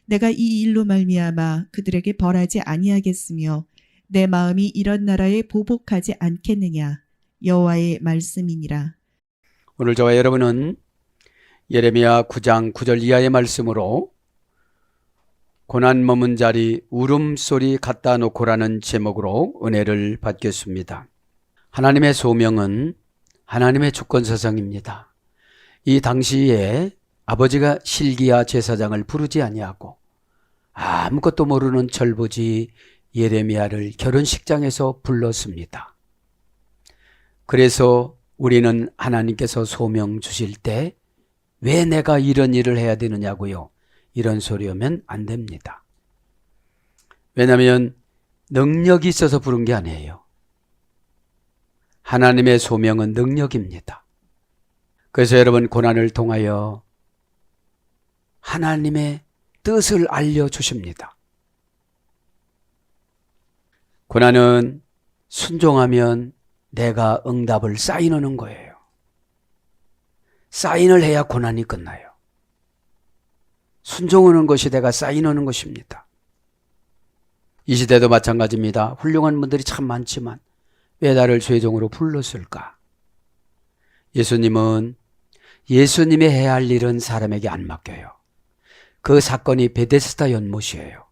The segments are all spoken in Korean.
내가 이 일로 말미암아 그들에게 벌하지 아니하겠으며 내 마음이 이런 나라에 보복하지 않겠느냐. 여호와의 말씀이니라. 오늘 저와 여러분은 예레미야 9장 9절 이하의 말씀으로 고난 머문 자리 울음소리 갖다 놓고라는 제목으로 은혜를 받겠습니다. 하나님의 소명은 하나님의 주권사상입니다. 이 당시에 아버지가 실기야 제사장을 부르지 아니하고 아무것도 모르는 철부지 예레미야를 결혼식장에서 불렀습니다. 그래서 우리는 하나님께서 소명 주실 때 왜 내가 이런 일을 해야 되느냐고요? 이런 소리 오면 안 됩니다. 왜냐하면 능력이 있어서 부른 게 아니에요. 하나님의 소명은 능력입니다. 그래서 여러분 고난을 통하여 하나님의 뜻을 알려주십니다. 고난은 순종하면 내가 응답을 사인하는 거예요. 사인을 해야 고난이 끝나요. 순종하는 것이 내가 사인하는 것입니다. 이 시대도 마찬가지입니다. 훌륭한 분들이 참 많지만 왜 나를 최종으로 불렀을까? 예수님은 예수님이 해야 할 일은 사람에게 안 맡겨요. 그 사건이 베데스다 연못이에요.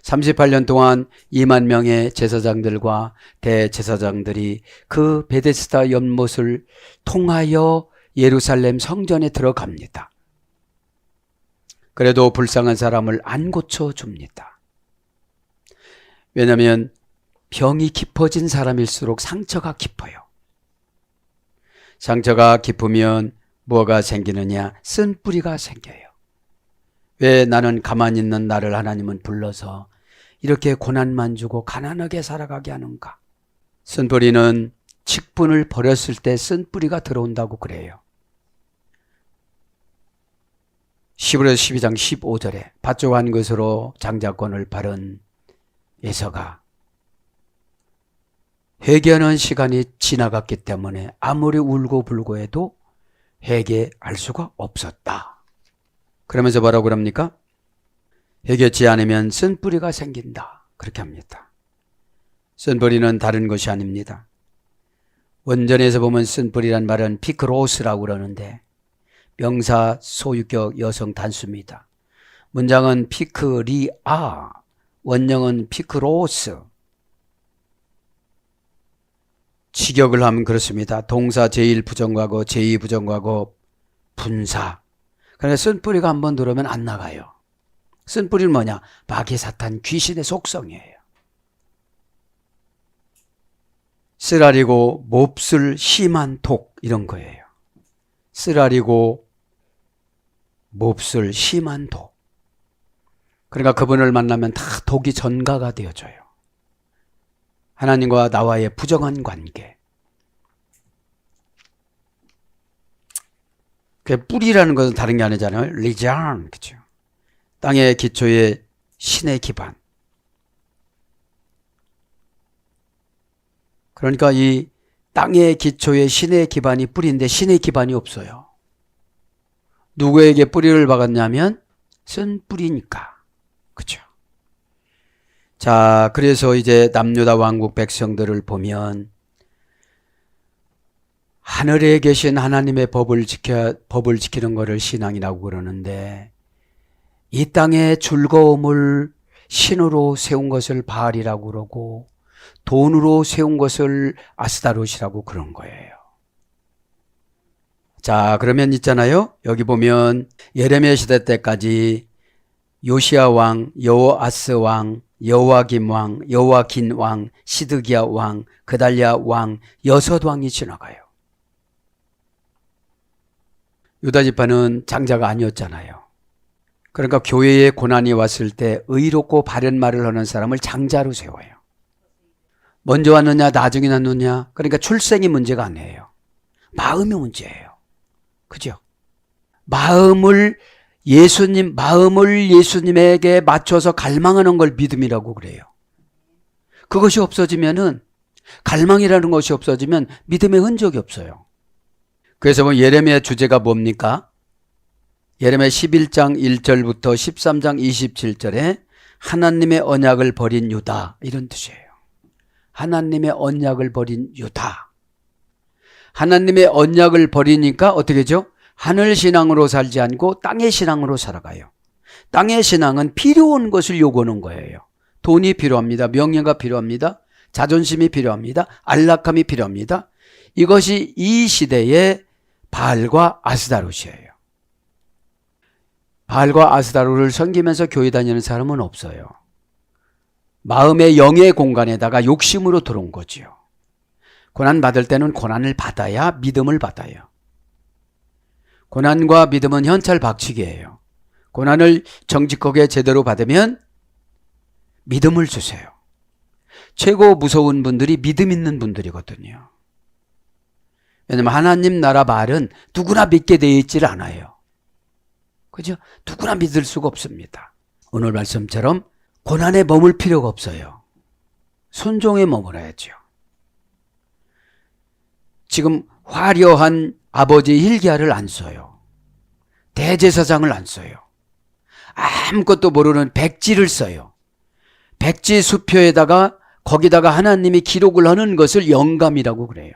38년 동안 2만 명의 제사장들과 대제사장들이 그 베데스다 연못을 통하여 예루살렘 성전에 들어갑니다. 그래도 불쌍한 사람을 안 고쳐줍니다. 왜냐하면 병이 깊어진 사람일수록 상처가 깊어요. 상처가 깊으면 뭐가 생기느냐? 쓴뿌리가 생겨요. 왜 나는 가만히 있는 나를 하나님은 불러서 이렇게 고난만 주고 가난하게 살아가게 하는가? 쓴뿌리는 직분을 버렸을 때 쓴뿌리가 들어온다고 그래요. 히브리서 12장 15절에 밭족한 것으로 장자권을 바른 에서가 회개하는 시간이 지나갔기 때문에 아무리 울고 불고 해도 회개할 수가 없었다. 그러면서 뭐라고 그럽니까? 회개치 않으면 쓴뿌리가 생긴다. 그렇게 합니다. 쓴뿌리는 다른 것이 아닙니다. 원전에서 보면 쓴뿌리란 말은 피크로스라고 그러는데 명사 소유격 여성 단수입니다. 문장은 피크리아, 원형은 피크로스. 직역을 하면 그렇습니다. 동사 제1부정과거, 제2부정과거, 분사. 그러니까 쓴뿌리가 한번 들어오면 안 나가요. 쓴뿌리는 뭐냐? 마귀 사탄 귀신의 속성이에요. 쓰라리고 몹쓸 심한 독 이런 거예요. 쓰라리고 몹쓸 심한 독. 그러니까 그분을 만나면 다 독이 전가가 되어져요. 하나님과 나와의 부정한 관계. 그 뿌리라는 것은 다른 게 아니잖아요. 리장, 그렇죠? 땅의 기초에 신의 기반. 그러니까 이 땅의 기초에 신의 기반이 뿌리인데 신의 기반이 없어요. 누구에게 뿌리를 박았냐면 쓴 뿌리니까. 그렇죠? 자, 그래서 이제 남유다 왕국 백성들을 보면 하늘에 계신 하나님의 법을 지키는 것을 신앙이라고 그러는데 이 땅의 즐거움을 신으로 세운 것을 바알이라고 그러고 돈으로 세운 것을 아스다롯이라고 그런 거예요. 자, 그러면 있잖아요. 여기 보면 예레미야 시대 때까지 요시야 왕, 여호아스 왕, 여호와김 왕, 여호와긴 왕, 시드기야 왕, 그달랴 왕 6왕이 지나가요. 유다 지파는 장자가 아니었잖아요. 그러니까 교회에 고난이 왔을 때 의롭고 바른 말을 하는 사람을 장자로 세워요. 먼저 왔느냐 나중에 왔느냐, 그러니까 출생이 문제가 아니에요. 마음이 문제예요. 그죠? 마음을 예수님에게 맞춰서 갈망하는 걸 믿음이라고 그래요. 그것이 없어지면은, 갈망이라는 것이 없어지면 믿음의 흔적이 없어요. 그래서 뭐 예레미야 주제가 뭡니까? 예레미야 11장 1절부터 13장 27절에 하나님의 언약을 버린 유다, 이런 뜻이에요. 하나님의 언약을 버린 유다. 하나님의 언약을 버리니까 어떻게 되죠? 하늘 신앙으로 살지 않고 땅의 신앙으로 살아가요. 땅의 신앙은 필요한 것을 요구하는 거예요. 돈이 필요합니다. 명예가 필요합니다. 자존심이 필요합니다. 안락함이 필요합니다. 이것이 이 시대의 바알과 아스다롯이에요. 바알과 아스다롯을 섬기면서 교회 다니는 사람은 없어요. 마음의 영의 공간에다가 욕심으로 들어온 거지요. 고난 받을 때는 고난을 받아야 믿음을 받아요. 고난과 믿음은 현찰 박치기예요. 고난을 정직하게 제대로 받으면 믿음을 주세요. 최고 무서운 분들이 믿음 있는 분들이거든요. 왜냐하면 하나님 나라 말은 누구나 믿게 되어 있지를 않아요. 그죠? 누구나 믿을 수가 없습니다. 오늘 말씀처럼 고난에 머물 필요가 없어요. 순종에 머물어야죠. 지금 화려한 아버지 hilki야를 안 써요. 대제사장을 안 써요. 아무것도 모르는 백지를 써요. 백지 수표에다가 거기다가 하나님이 기록을 하는 것을 영감이라고 그래요.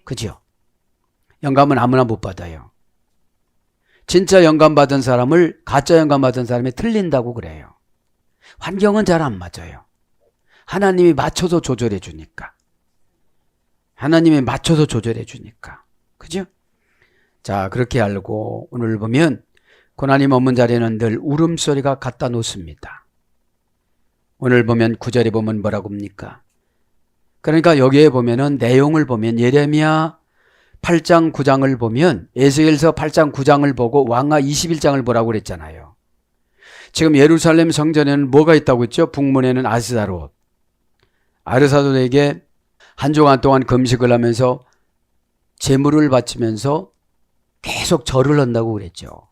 그죠? 영감은 아무나 못 받아요. 진짜 영감 받은 사람을 가짜 영감 받은 사람이 틀린다고 그래요. 환경은 잘 안 맞아요. 하나님이 맞춰서 조절해 주니까. 하나님이 맞춰서 조절해 주니까. 그죠? 자, 그렇게 알고 오늘 보면 고난이 머문 자리에는 늘 울음소리가 갖다 놓습니다. 오늘 보면 9절에 보면 뭐라고 합니까? 그러니까 여기에 보면은 내용을 보면 예레미야 8장 9장을 보면 에스겔서 8장 9장을 보고 왕하 21장을 보라고 그랬잖아요. 지금 예루살렘 성전에는 뭐가 있다고 했죠? 북문에는 아스다롯. 아스다롯에게 한 주간 동안 금식을 하면서 제물을 바치면서 계속 절을 한다고 그랬죠.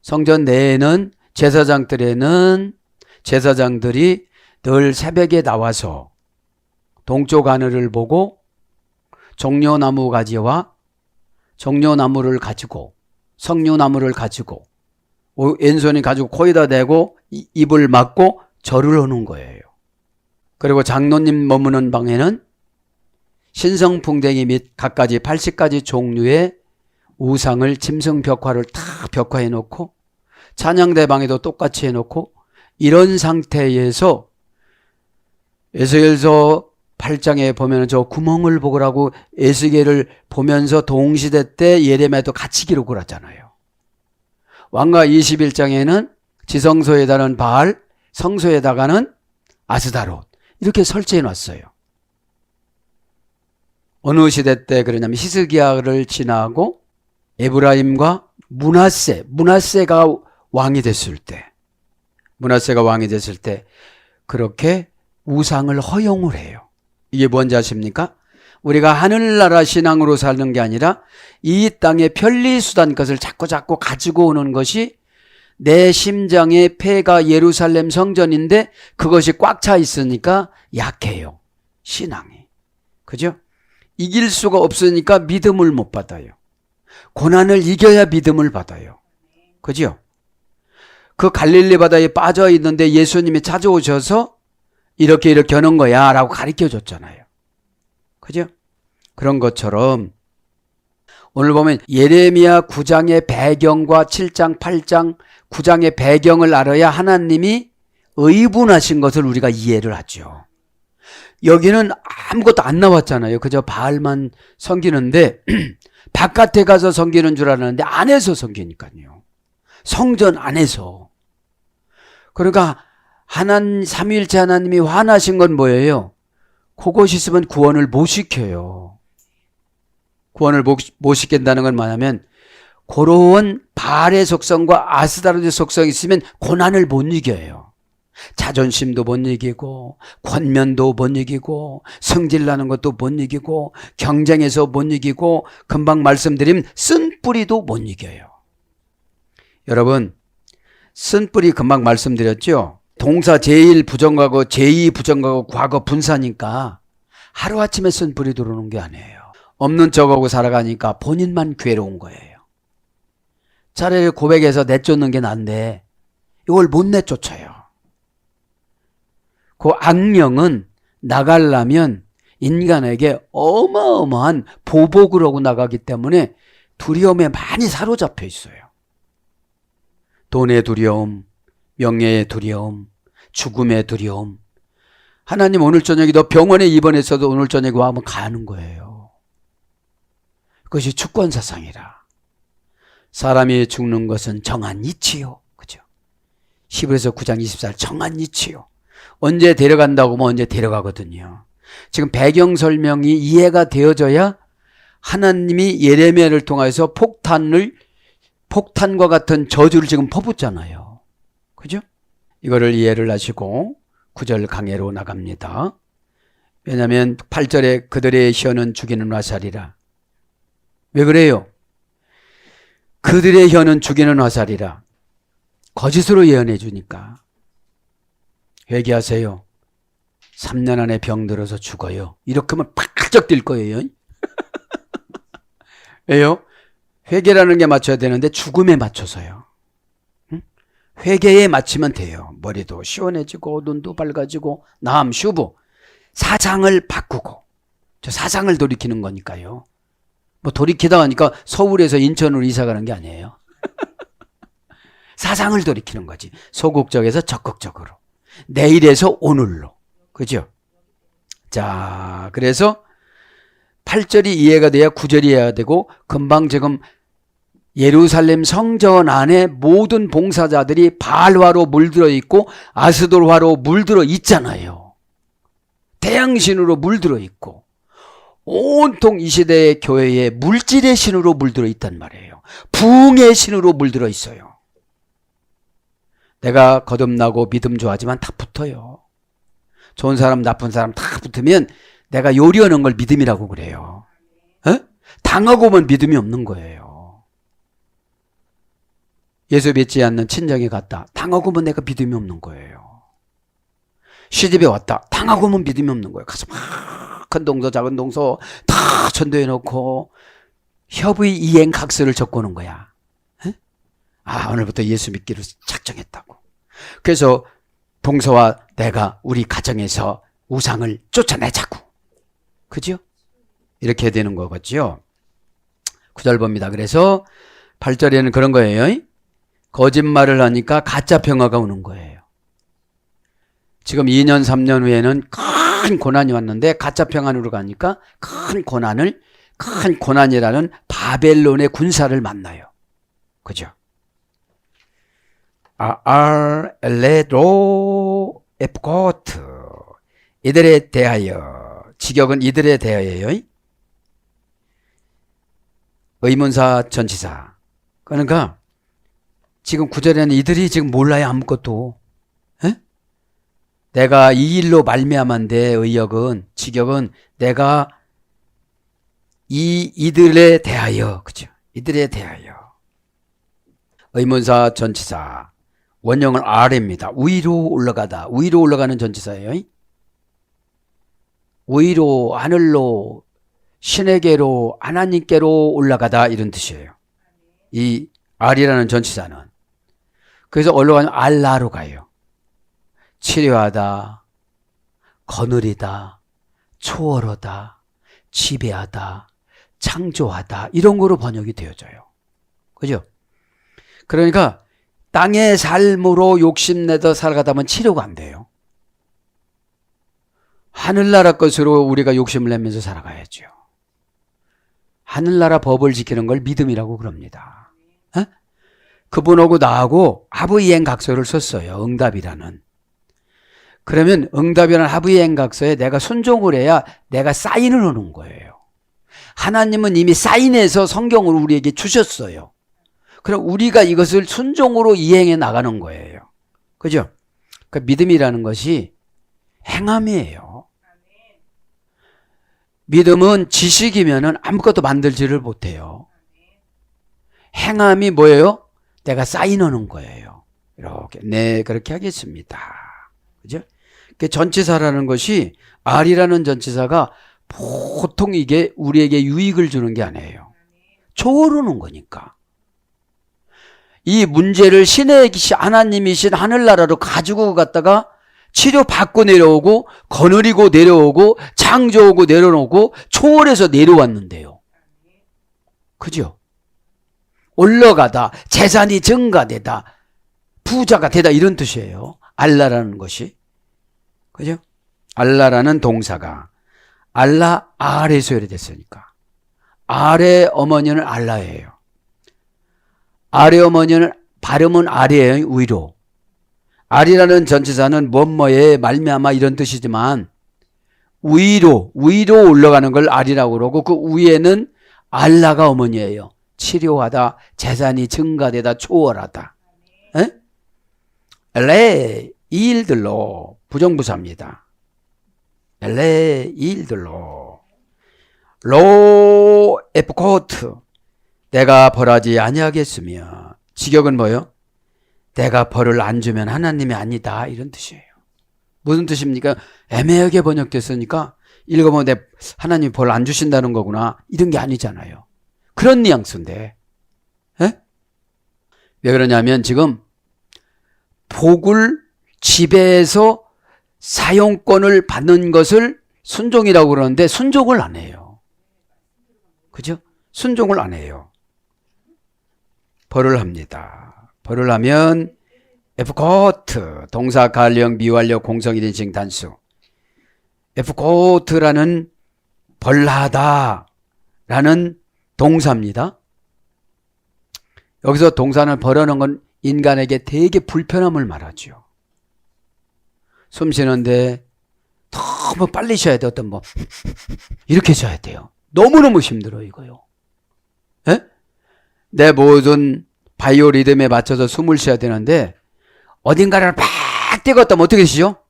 성전 내에는 제사장들이 늘 새벽에 나와서 동쪽 하늘을 보고 종려나무 가지와 종려나무를 가지고 석류나무를 가지고 왼손이 가지고 코에다 대고 입을 막고 절을 하는 거예요. 그리고 장로님 머무는 방에는 신성풍뎅이 및 갖가지 80가지 종류의 우상을 짐승 벽화를 다 벽화해 놓고 찬양대 방에도 똑같이 해놓고 이런 상태에서 에스겔서 8장에 보면 저 구멍을 보라고 에스겔을 보면서 동시대 때 예레미야도 같이 기록을 하잖아요. 왕가 21장에는 지성소에다는 바알, 성소에다가는 아스다롯 이렇게 설치해 놨어요. 어느 시대 때 그러냐면 히스기야를 지나고 에브라임과 문하세가 왕이 됐을 때 그렇게 우상을 허용을 해요. 이게 뭔지 아십니까? 우리가 하늘나라 신앙으로 사는 게 아니라 이 땅의 편리수단 것을 자꾸 가지고 오는 것이 내 심장의 폐가 예루살렘 성전인데 그것이 꽉 차 있으니까 약해요. 신앙이. 그죠? 이길 수가 없으니까 믿음을 못 받아요. 고난을 이겨야 믿음을 받아요. 그죠? 그 갈릴리 바다에 빠져 있는데 예수님이 찾아오셔서 이렇게 하는 거야 라고 가르쳐 줬잖아요. 그죠? 그런 것처럼 오늘 보면 예레미야 9장의 배경과 7장, 8장, 9장의 배경을 알아야 하나님이 의분하신 것을 우리가 이해를 하죠. 여기는 아무것도 안 나왔잖아요. 그저 바알만 섬기는데 바깥에 가서 섬기는 줄 알았는데 안에서 섬기니까요. 성전 안에서. 그러니까 삼위일체 하나님이 화나신 건 뭐예요? 그것이 있으면 구원을 못 시켜요. 구원을 못 시킨다는 건 뭐냐면 그런 바알의 속성과 아스다롯의 속성이 있으면 고난을 못 이겨요. 자존심도 못 이기고 권면도 못 이기고 성질나는 것도 못 이기고 경쟁에서 못 이기고 금방 말씀드린 쓴뿌리도 못 이겨요. 여러분 쓴뿌리 금방 말씀드렸죠. 동사 제1 부정과거 제2 부정과거 과거 분사니까 하루아침에 쓴뿌리 들어오는 게 아니에요. 없는 척하고 살아가니까 본인만 괴로운 거예요. 차라리 고백해서 내쫓는 게 난데 이걸 못 내쫓아요. 그 악령은 나가려면 인간에게 어마어마한 보복을 하고 나가기 때문에 두려움에 많이 사로잡혀 있어요. 돈의 두려움, 명예의 두려움, 죽음의 두려움. 하나님 오늘 저녁에 너 병원에 입원했어도 오늘 저녁에 와 하면 가는 거예요. 그것이 주권사상이라. 사람이 죽는 것은 정한 이치요. 그죠? 히브리서 9장 24절 정한 이치요. 언제 데려간다고 하면 언제 데려가거든요. 지금 배경 설명이 이해가 되어져야 하나님이 예레미야를 통해서 폭탄과 같은 저주를 지금 퍼붓잖아요. 그죠? 이거를 이해를 하시고 9절 강해로 나갑니다. 왜냐하면 8절에 그들의 혀는 죽이는 화살이라. 왜 그래요? 그들의 혀는 죽이는 화살이라. 거짓으로 예언해 주니까. 회개하세요. 3년 안에 병 들어서 죽어요. 이렇게 하면 팍쩍 뛸 거예요. 왜요? 회개라는 게 맞춰야 되는데 죽음에 맞춰서요. 회개에 맞추면 돼요. 머리도 시원해지고 눈도 밝아지고 남 슈브 사상을 바꾸고 저 사상을 돌이키는 거니까요. 뭐 돌이키다 하니까 서울에서 인천으로 이사 가는 게 아니에요. 사상을 돌이키는 거지. 소극적에서 적극적으로. 내일에서 오늘로. 그죠? 자, 그래서 8절이 이해가 돼야 9절이 이해가 되고 금방 지금 예루살렘 성전 안에 모든 봉사자들이 바알화로 물들어 있고 아스돌화로 물들어 있잖아요. 태양신으로 물들어 있고 온통 이 시대의 교회에 물질의 신으로 물들어 있단 말이에요. 부흥의 신으로 물들어 있어요. 내가 거듭나고 믿음 좋아하지만 다 붙어요. 좋은 사람 나쁜 사람 다 붙으면 내가 요리하는 걸 믿음이라고 그래요. 당하고 오면 믿음이 없는 거예요. 예수 믿지 않는 친정에 갔다. 당하고 오면 내가 믿음이 없는 거예요. 시집에 왔다. 당하고 오면 믿음이 없는 거예요. 가서 막 큰 동서 작은 동서 다 전도해 놓고 협의 이행 각서를 적고는 거야. 아, 오늘부터 예수 믿기로 작정했다고. 그래서 동서와 내가 우리 가정에서 우상을 쫓아내자고. 그죠? 이렇게 되는 거겠죠. 9절 봅니다. 그래서 8절에는 그런 거예요. 거짓말을 하니까 가짜 평화가 오는 거예요. 지금 2년 3년 후에는 큰 고난이 왔는데 가짜 평안으로 가니까 큰 고난이라는 바벨론의 군사를 만나요. 그죠? 레로 에프코트 이들에 대하여 직역은 이들에 대하여요. 의문사 전치사. 그러니까 지금 9절에는 이들이 지금 몰라요. 아무것도. 내가 이 일로 말미암한데 의역은 직역은 내가 이들에 대하여. 그죠? 이들에 대하여. 의문사 전치사. 원형은 아래입니다. 위로 올라가다. 위로 올라가는 전치사예요. 위로 하늘로 신에게로 하나님께로 올라가다 이런 뜻이에요. 이 알이라는 전치사는. 그래서 올라가면 알라로 가요. 치료하다, 거느리다, 초월하다, 지배하다, 창조하다 이런 거로 번역이 되어져요. 그죠? 그러니까 땅의 삶으로 욕심내다 살아가다 보면 치료가 안 돼요. 하늘나라 것으로 우리가 욕심을 내면서 살아가야죠. 하늘나라 법을 지키는 걸 믿음이라고 그럽니다. 그분하고 나하고 하부이행각서를 썼어요. 응답이라는. 그러면 응답이라는 하부이행각서에 내가 순종을 해야 내가 사인을 하는 거예요. 하나님은 이미 사인해서 성경을 우리에게 주셨어요. 그럼 우리가 이것을 순종으로 이행해 나가는 거예요. 그죠? 그 믿음이라는 것이 행함이에요. 믿음은 지식이면은 아무것도 만들지를 못해요. 행함이 뭐예요? 내가 사인하는 거예요. 이렇게. 네, 그렇게 하겠습니다. 그죠? 그 전치사라는 것이 R이라는 전치사가 보통 이게 우리에게 유익을 주는 게 아니에요. 초월하는 거니까. 이 문제를 신의 하나님이신 하늘나라로 가지고 갔다가 치료받고 내려오고 거느리고 내려오고 창조하고 내려오고 초월해서 내려왔는데요. 그죠? 올라가다, 재산이 증가되다, 부자가 되다 이런 뜻이에요. 알라라는 것이. 그죠? 알라라는 동사가 알라 아레에서 유래됐으니까. 아레 어머니는 알라예요. 아레 어머니는 발음은 아래예요. 위로. 아리라는 전치사는 뭐뭐에 말미암아 이런 뜻이지만 위로 올라가는 걸 아리라고 그러고 그 위에는 알라가 어머니예요. 치료하다, 재산이 증가되다, 초월하다. 엘레 이 일들로 부정부사입니다. 엘레 이 일들로 로 에프코트 내가 벌하지 아니하겠으며 직역은 뭐요? 내가 벌을 안 주면 하나님이 아니다 이런 뜻이에요. 무슨 뜻입니까? 애매하게 번역됐으니까 읽어보면 하나님이 벌 안 주신다는 거구나 이런 게 아니잖아요. 그런 뉘앙스인데 에? 왜 그러냐면 지금 복을 지배해서 사용권을 받는 것을 순종이라고 그러는데 순종을 안 해요. 그죠? 순종을 안 해요. 벌을 합니다. 벌을 하면 에프코트 동사 가령 미완료 공성 1인칭 단수 에프코트라는 벌하다 라는 동사입니다. 여기서 동사는 벌하는 건 인간에게 되게 불편함을 말하죠. 숨 쉬는데 너무 빨리 쉬어야 돼. 어떤 이렇게 쉬어야 돼요. 너무너무 힘들어 이거요. 에? 내 모든 바이오 리듬에 맞춰서 숨을 쉬어야 되는데 어딘가를 팍 떼었다면 어떻게 쉬죠?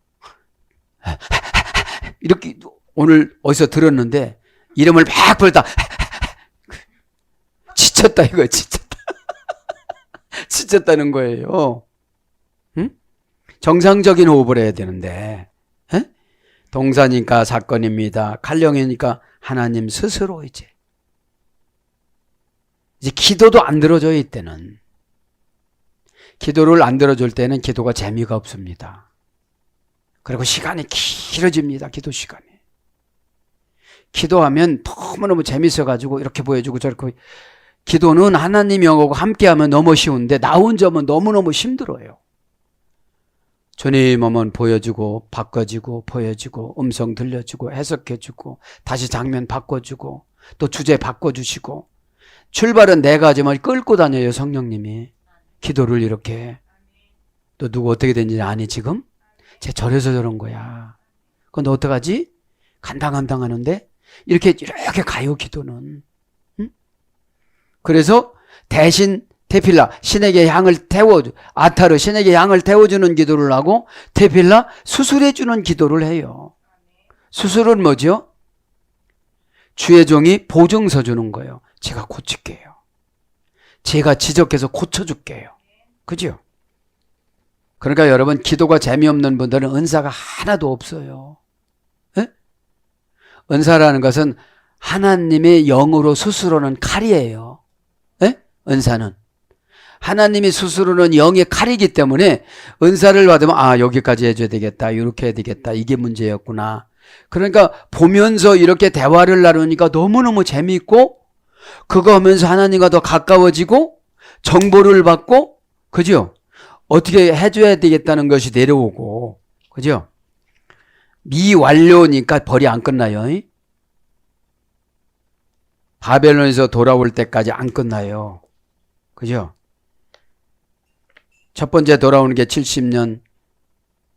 이렇게 오늘 어디서 들었는데 이름을 막 불다 지쳤다 이거 지쳤다 지쳤다는 거예요. 응? 정상적인 호흡을 해야 되는데 에? 동사니까 사건입니다. 칼령이니까 하나님 스스로 이제 기도도 안 들어줘요. 이때는 기도를 안 들어줄 때는 기도가 재미가 없습니다. 그리고 시간이 길어집니다. 기도 시간이. 기도하면 너무너무 재밌어가지고 이렇게 보여주고 저렇게. 기도는 하나님 영하고 함께하면 너무 쉬운데 나 혼자면 너무너무 힘들어요. 주님 오면 보여주고 바꿔주고 보여주고 음성 들려주고 해석해주고 다시 장면 바꿔주고 또 주제 바꿔주시고 출발은 내가 하지만 끌고 다녀요. 성령님이 기도를 이렇게. 너 누구 어떻게 된지 아니 지금? 쟤 저래서 저런 거야. 그건 너 어떡하지? 간당간당 하는데 이렇게 가요 기도는. 응? 그래서 대신 테필라 신에게 향을 태워주 아타르 신에게 향을 태워주는 기도를 하고 테필라 수술해주는 기도를 해요. 수술은 뭐죠? 주의 종이 보증서 주는 거예요. 제가 고칠게요. 제가 지적해서 고쳐줄게요. 그죠? 그러니까 여러분 기도가 재미없는 분들은 은사가 하나도 없어요. 에? 은사라는 것은 하나님의 영으로 스스로는 칼이에요. 에? 은사는 하나님이 스스로는 영의 칼이기 때문에 은사를 받으면 아 여기까지 해줘야 되겠다 이렇게 해야 되겠다 이게 문제였구나. 그러니까 보면서 이렇게 대화를 나누니까 너무너무 재미있고 그거 하면서 하나님과 더 가까워지고 정보를 받고 그죠? 어떻게 해줘야 되겠다는 것이 내려오고 그죠? 미완료니까 벌이 안 끝나요. 바벨론에서 돌아올 때까지 안 끝나요. 그죠? 첫 번째 돌아오는 게 70년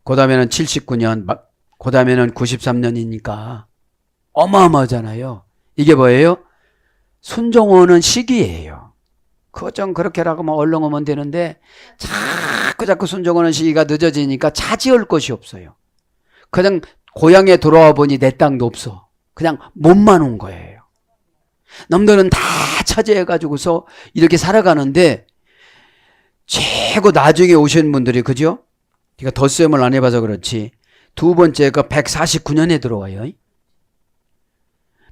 그 다음에는 79년 그 다음에는 93년이니까 어마어마하잖아요. 이게 뭐예요? 순종하는 시기예요. 그거 좀 그렇게 라고 얼른 오면 되는데 자꾸 순종하는 시기가 늦어지니까 차지할 것이 없어요. 그냥 고향에 돌아와 보니 내 땅도 없어. 그냥 몸만 온 거예요. 남들은 다 차지해가지고서 이렇게 살아가는데 최고 나중에 오신 분들이 그죠? 그러니까 덧셈을 안 해봐서 그렇지 두 번째가 149년에 들어와요.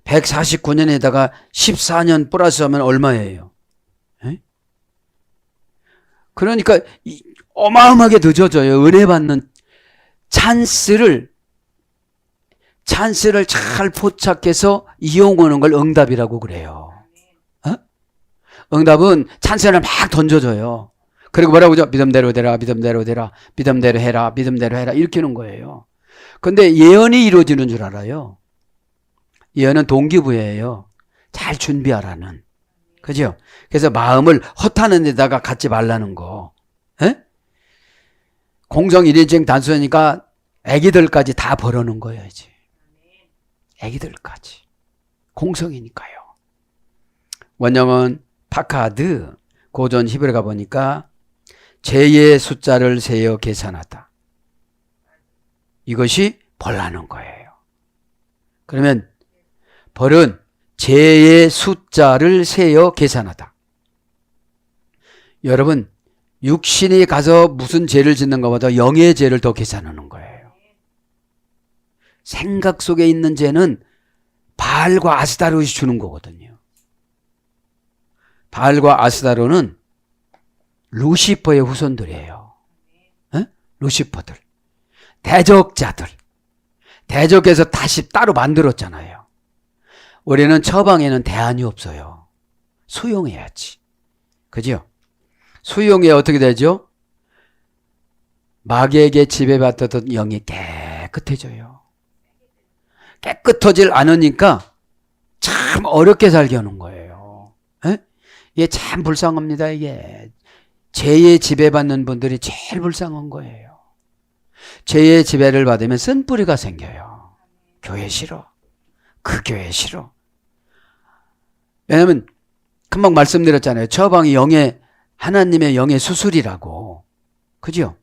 149년에다가 14년 플러스하면 얼마예요? 에? 그러니까 어마어마하게 늦어져요. 은혜 받는 찬스를 잘 포착해서 이용하는 걸 응답이라고 그래요. 어? 응답은 찬스를 막 던져줘요. 그리고 뭐라고 하죠? 믿음대로 되라, 믿음대로 되라, 믿음대로 해라, 믿음대로 해라, 이렇게 하는 거예요. 근데 예언이 이루어지는 줄 알아요. 예언은 동기부여예요. 잘 준비하라는. 그죠? 그래서 마음을 헛하는 데다가 갖지 말라는 거. 에? 공성 1인칭 단수니까 애기들까지 다 벌어놓은 거야지. 애기들까지. 공성이니까요. 원형은 파카드, 고전 히브리 가보니까 죄의 숫자를 세어 계산하다. 이것이 벌라는 거예요. 그러면 벌은 죄의 숫자를 세어 계산하다. 여러분, 육신이 가서 무슨 죄를 짓는 것보다 영의 죄를 더 계산하는 거예요. 생각 속에 있는 죄는 바알과 아스타롯이 주는 거거든요. 바알과 아스타롯은 루시퍼의 후손들이에요. 에? 루시퍼들. 대적자들. 대적에서 다시 따로 만들었잖아요. 우리는 처방에는 대안이 없어요. 수용해야지. 그죠? 수용해 어떻게 되죠? 마귀에게 지배받던 영이 깨끗해져요. 깨끗하질 않으니까 참 어렵게 살게 하는 거예요. 에? 이게 참 불쌍합니다. 이게 죄의 지배받는 분들이 제일 불쌍한 거예요. 죄의 지배를 받으면 쓴뿌리가 생겨요. 교회 싫어. 그 교회 싫어. 왜냐하면 금방 말씀드렸잖아요. 처방이 하나님의 영의 수술이라고. 그죠?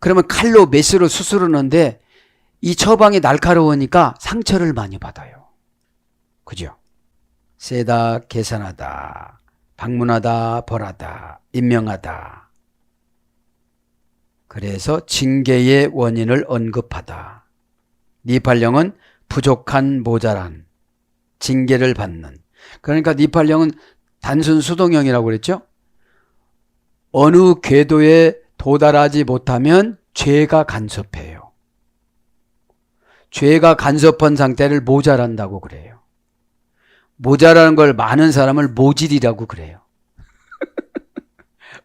그러면 칼로 메스로 수술하는데 이 처방이 날카로우니까 상처를 많이 받아요. 그죠? 세다, 계산하다, 방문하다, 벌하다, 임명하다. 그래서 징계의 원인을 언급하다. 니팔령은 부족한, 모자란, 징계를 받는. 그러니까 니팔령은 단순 수동형이라고 그랬죠? 어느 궤도에 도달하지 못하면 죄가 간섭해요. 죄가 간섭한 상태를 모자란다고 그래요. 모자라는 걸 많은 사람을 모질이라고 그래요.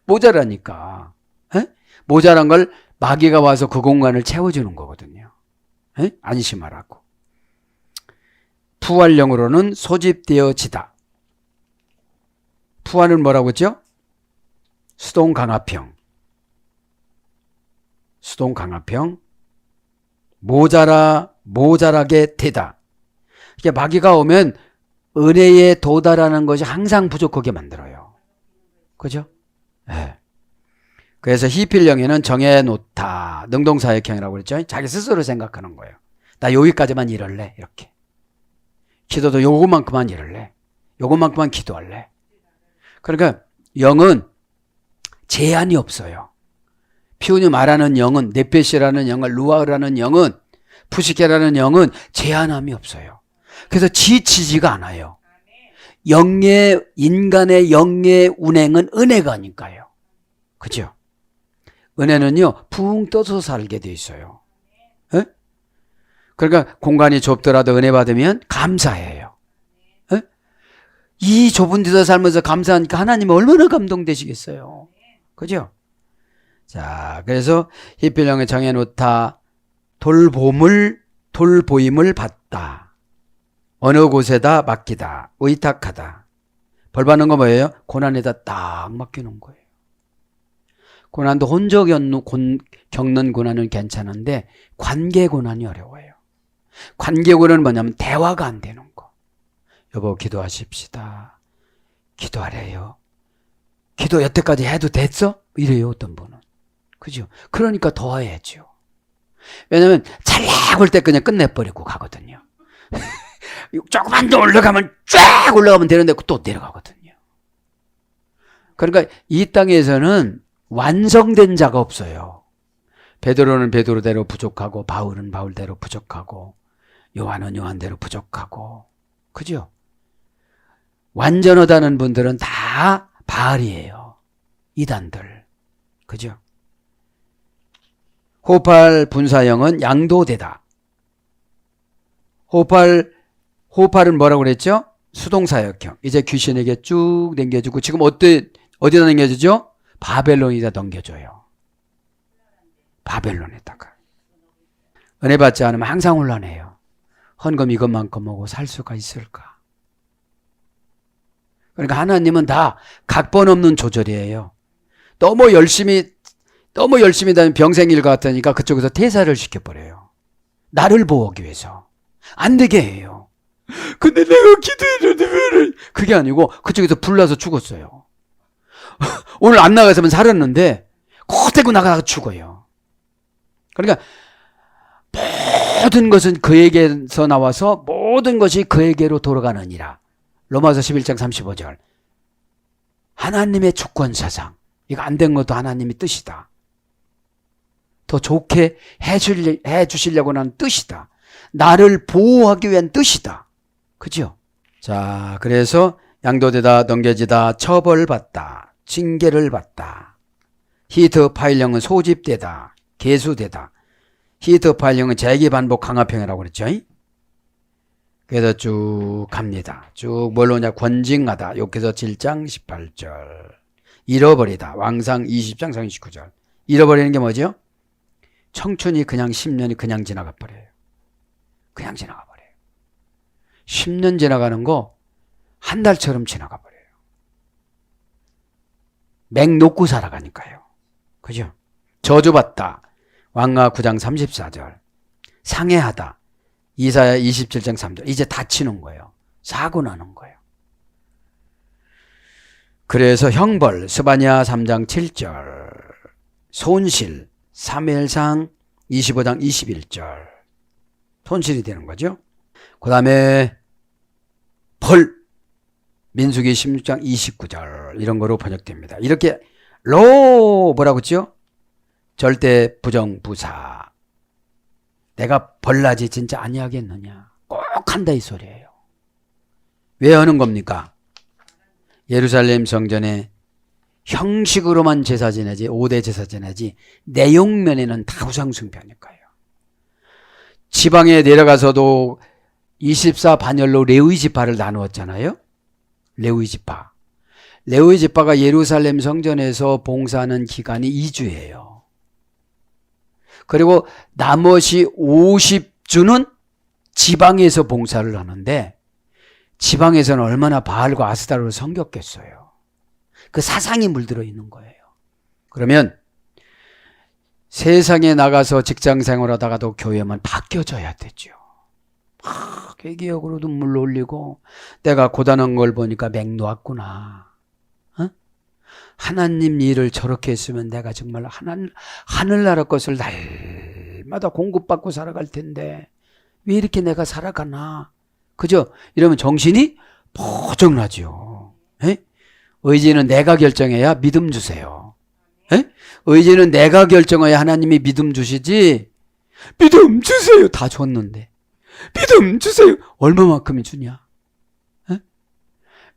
모자라니까. 에? 모자란 걸 마귀가 와서 그 공간을 채워주는 거거든요. 에? 안심하라고. 푸활령으로는 소집되어지다. 푸활은 뭐라고 했죠? 수동강화평. 수동강화평. 모자라게 되다. 이게 마귀가 오면 은혜에 도달하는 것이 항상 부족하게 만들어요. 그죠? 네. 그래서 히필령에는 정해놓다. 능동사역형이라고 그랬죠? 자기 스스로 생각하는 거예요. 나 여기까지만 이럴래. 이렇게. 기도도 요것만큼만 이럴래. 요것만큼만 기도할래. 그러니까 영은 제한이 없어요. 피운이 말하는 영은, 네페시라는 영은, 루아라는 영은, 푸시케라는 영은 제한함이 없어요. 그래서 지치지가 않아요. 인간의 영의 운행은 은혜가니까요. 그죠? 은혜는요, 붕 떠서 살게 돼 있어요. 에? 그러니까 공간이 좁더라도 은혜 받으면 감사해요. 에? 이 좁은 데서 살면서 감사하니까 하나님은 얼마나 감동되시겠어요. 그죠? 자, 그래서 히필령에 정해놓다. 돌보임을 받다. 어느 곳에다 맡기다. 의탁하다. 벌 받는 거 뭐예요? 고난에다 딱 맡기는 거예요. 고난도 혼자 겪는 고난은 괜찮은데 관계 고난이 어려워요. 관계 고난은 뭐냐면 대화가 안 되는 거. 여보 기도하십시다. 기도하래요. 기도 여태까지 해도 됐어? 이래요 어떤 분은. 그죠? 그러니까 더 해야죠. 왜냐면 잘 올 때 그냥 끝내버리고 가거든요. 조금만 더 올라가면 쫙 올라가면 되는데 또 내려가거든요. 그러니까 이 땅에서는 완성된 자가 없어요. 베드로는 베드로대로 부족하고 바울은 바울대로 부족하고 요한은 요한대로 부족하고 그죠? 완전하다는 분들은 다 바알이에요. 이단들. 그죠? 호팔 분사형은 양도되다. 호팔은 뭐라고 그랬죠? 수동사역형. 이제 귀신에게 쭉 넘겨주고, 지금 어디다 넘겨주죠? 바벨론에다 넘겨줘요. 바벨론에다가. 은혜 받지 않으면 항상 혼란해요. 헌금 이것만큼 먹고 살 수가 있을까? 그러니까 하나님은 다 각본 없는 조절이에요. 너무 열심히 다니면 병생일 같으니까 그쪽에서 퇴사를 시켜버려요. 나를 보호하기 위해서. 안 되게 해요. 근데 내가 기도했는데 그게 아니고 그쪽에서 불나서 죽었어요. 오늘 안 나갔으면 살았는데 곧대고 나가다가 죽어요. 그러니까 모든 것은 그에게서 나와서 모든 것이 그에게로 돌아가느니라. 로마서 11장 35절. 하나님의 주권 사상. 이거 안 된 것도 하나님의 뜻이다. 더 좋게 해주시려고 하는 뜻이다. 나를 보호하기 위한 뜻이다. 그죠? 자, 그래서 양도되다, 넘겨지다, 처벌받다, 징계를 받다. 히트 파일형은 소집되다, 개수되다. 히트 파일형은 재기반복 강화평이라고 그랬죠. 그래서 쭉 갑니다. 쭉 뭘로 오냐? 권징하다. 욕해서 7장 18절. 잃어버리다. 왕상 20장 39절. 잃어버리는 게 뭐죠? 청춘이 그냥 10년이 그냥 지나가 버려요. 그냥 지나가 버려요. 10년 지나가는 거 한 달처럼 지나가 버려요. 맥 놓고 살아가니까요. 그죠? 저주받다. 왕가 9장 34절. 상해하다. 이사야 27장 3절. 이제 다치는 거예요. 사고 나는 거예요. 그래서 형벌 스바냐 3장 7절. 손실 사무엘상 25장 21절. 손실이 되는 거죠. 그 다음에 벌 민수기 16장 29절 이런 거로 번역됩니다. 이렇게 뭐라고 했죠? 절대 부정부사. 내가 벌나지 진짜 아니하겠느냐. 꼭 한다 이 소리예요. 왜 하는 겁니까? 예루살렘 성전에 형식으로만 제사 지내지 5대 제사 지내지 내용면에는 다 우상숭배하니까요. 지방에 내려가서도 24 반열로 레위 지파를 나누었잖아요. 레위 지파. 레위 지파가 예루살렘 성전에서 봉사하는 기간이 2주예요. 그리고 나머지 50주는 지방에서 봉사를 하는데 지방에서는 얼마나 바알과 아스타로를 섬겼겠어요. 그 사상이 물들어 있는 거예요. 그러면 세상에 나가서 직장 생활하다가도 교회만 바뀌어져야 되죠. 회개역으로 눈물 흘리고 내가 고단한 걸 보니까 맥 놓았구나. 하나님 일을 저렇게 했으면 내가 정말 하늘나라 것을 날마다 공급받고 살아갈 텐데 왜 이렇게 내가 살아가나. 그죠? 이러면 정신이 포정나죠. 의지는 내가 결정해야 믿음 주세요. 의지는 내가 결정해야 하나님이 믿음 주시지. 믿음 주세요. 다 줬는데. 믿음 주세요. 얼마만큼이 주냐?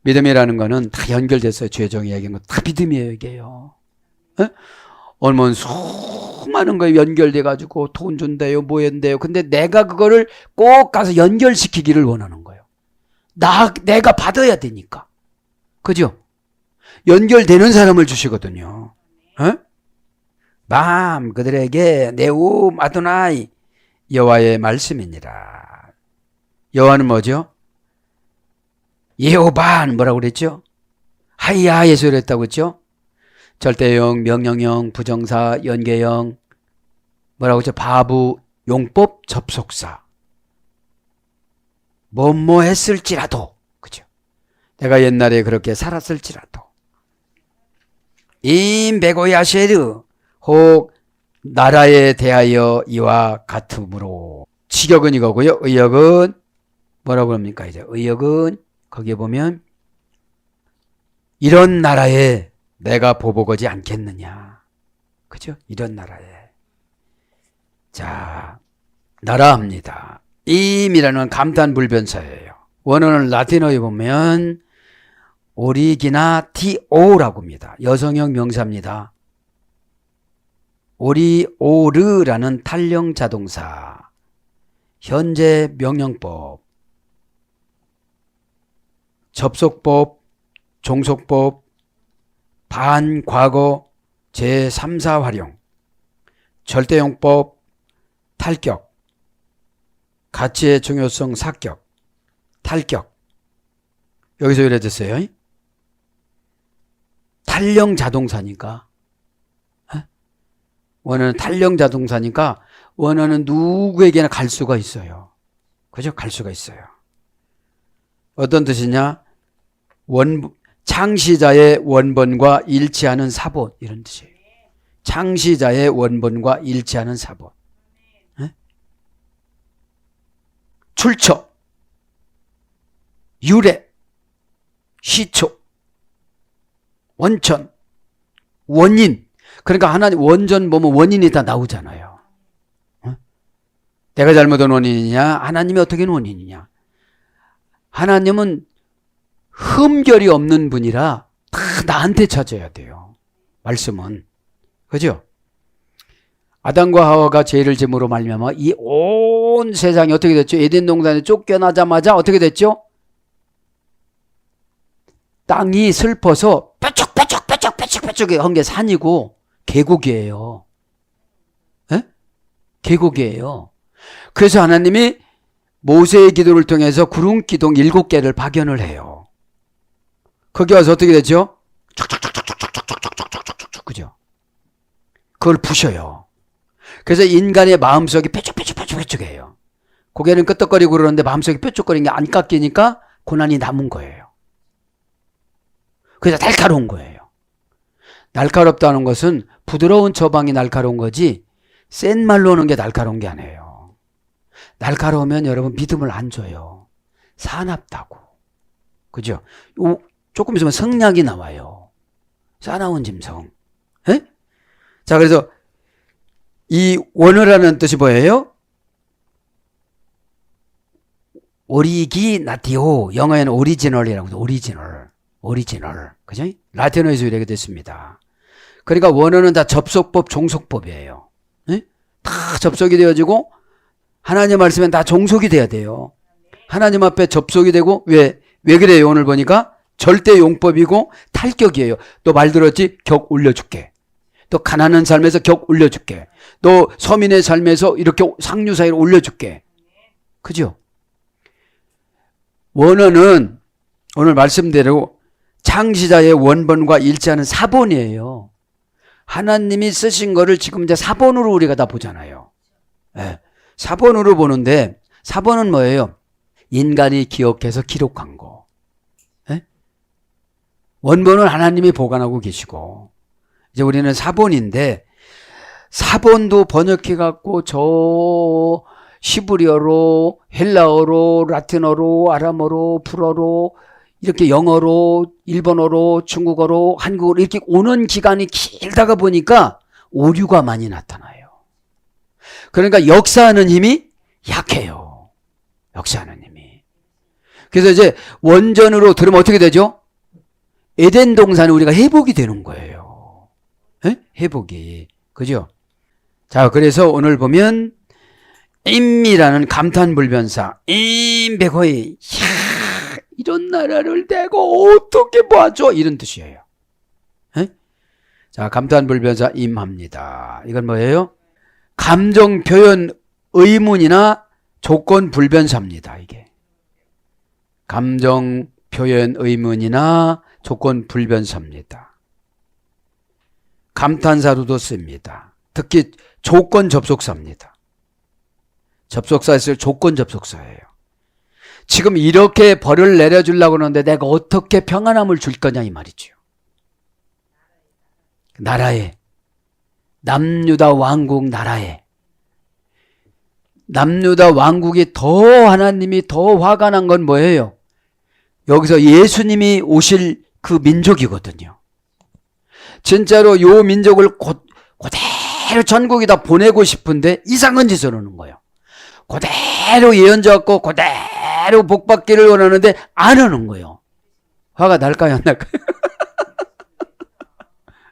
믿음이라는 거는 다 연결됐어요. 죄종 이야기한 거 다 믿음이에요, 이게요. 얼마나 수많은 거에 연결돼가지고 돈 준대요, 뭐 한대요. 근데 내가 그거를 꼭 가서 연결시키기를 원하는 거예요. 내가 받아야 되니까. 그죠? 연결되는 사람을 주시거든요. 밤 그들에게 네움 아도나이 여호와의 말씀이니라. 여호와는 뭐죠? 예호반 뭐라고 그랬죠? 하이야의 소리를 했다고 그랬죠? 절대형, 명령형, 부정사, 연계형 뭐라고 했죠? 바부, 용법, 접속사. 뭐뭐 했을지라도 그죠? 내가 옛날에 그렇게 살았을지라도 임베고야쉐르 혹 나라에 대하여 이와 같으므로. 직역은 이거고요. 의역은 뭐라고 합니까? 이제 의역은 거기에 보면 이런 나라에 내가 보복하지 않겠느냐. 그죠? 이런 나라에. 자, 나라합니다. 임이라는 감탄 불변사예요. 원어는 라틴어에 보면 오리기나티오라고 합니다. 여성형 명사입니다. 오르라는 탈령 자동사, 현재 명령법, 접속법, 종속법, 반과거, 제3사 활용, 절대용법, 탈격, 가치의 중요성 삭격, 탈격. 여기서 이래졌어요. 탈령 자동사니까, 원어는 탈령 자동사니까 원어는 누구에게나 갈 수가 있어요. 그죠? 갈 수가 있어요. 어떤 뜻이냐? 창시자의 원본과 일치하는 사본, 이런 뜻이에요. 창시자의 원본과 일치하는 사본. 출처, 유래, 시초, 원천, 원인. 그러니까 하나님 원전 보면 원인이 다 나오잖아요. 내가 잘못한 원인이냐? 하나님이 어떻게 원인이냐? 하나님은 흠결이 없는 분이라 다 나한테 찾아야 돼요. 말씀은. 그죠? 아담과 하와가 죄를 짐으로 말미암아 이 온 세상이 어떻게 됐죠? 에덴 동산에 쫓겨나자마자 어떻게 됐죠? 땅이 슬퍼서 뾰족뾰족뾰족뾰족뾰족 한 게 산이고 계곡이에요. 에? 계곡이에요. 그래서 하나님이 모세의 기도를 통해서 구름 기둥 7개를 파견을 해요. 거기 와서 어떻게 되죠? 촉촉촉촉촉촉촉촉촉촉촉, 그죠? 그걸 부셔요. 그래서 인간의 마음속이 뾰족뾰족뾰족뾰족해요. 고개는 끄덕거리고 그러는데 마음속이 뾰족거리는 게 안 깎이니까 고난이 남은 거예요. 그래서 날카로운 거예요. 날카롭다는 것은 부드러운 처방이 날카로운 거지 센 말로 하는 게 날카로운 게 아니에요. 날카로우면 여러분 믿음을 안 줘요. 사납다고. 그죠? 조금 있으면 성약이 나와요. 사나운 짐승. 에? 자, 그래서 이 원어라는 뜻이 뭐예요? 오리기나티오. 영어에는 오리지널이라고. 오리지널. 그죠? 라틴어에서 이렇게 됐습니다. 그러니까 원어는 다 접속법, 종속법이에요. 에? 다 접속이 되어지고 하나님 말씀엔 다 종속이 돼야 돼요. 하나님 앞에 접속이 되고 왜 그래요? 오늘 보니까 절대 용법이고 탈격이에요. 또 말 들었지? 격 올려줄게. 또 가난한 삶에서 격 올려줄게. 또 서민의 삶에서 이렇게 상류 사이로 올려줄게. 그죠? 원어는 오늘 말씀대로 창시자의 원본과 일치하는 사본이에요. 하나님이 쓰신 거를 지금 이제 사본으로 우리가 다 보잖아요. 네. 사본으로 보는데 사본은 뭐예요? 인간이 기억해서 기록한 거. 네? 원본은 하나님이 보관하고 계시고 이제 우리는 사본인데 사본도 번역해갖고 저 시브리어로, 헬라어로, 라틴어로, 아람어로, 불어로 이렇게 영어로, 일본어로, 중국어로, 한국어로 이렇게 오는 기간이 길다가 보니까 오류가 많이 나타나요. 그러니까 역사하는 힘이 약해요. 역사하는 힘이. 그래서 이제 원전으로 들으면 어떻게 되죠? 에덴 동산에 우리가 회복이 되는 거예요. 에? 회복이. 그죠? 자, 그래서 오늘 보면 임이라는 감탄불변사, 임백호이, 이런 나라를 내가 어떻게 봐줘? 이런 뜻이에요. 에? 자, 감탄불변사 임합니다. 이건 뭐예요? 감정 표현 의문이나 조건 불변사입니다. 이게 감정 표현 의문이나 조건 불변사입니다. 감탄사로도 씁니다. 특히 조건 접속사입니다. 접속사에서 조건 접속사예요. 지금 이렇게 벌을 내려주려고 하는데 내가 어떻게 평안함을 줄 거냐 이 말이죠. 나라에 남유다 왕국 나라에 남유다 왕국이 더 하나님이 더 화가 난 건 뭐예요? 여기서 예수님이 오실 그 민족이거든요. 진짜로 요 민족을 그대로 전국에다 보내고 싶은데 이상한 짓을 하는 거예요. 그대로 예언자 같고 그대로 복받기를 원하는데 안 하는 거예요. 화가 날까요 안 날까요?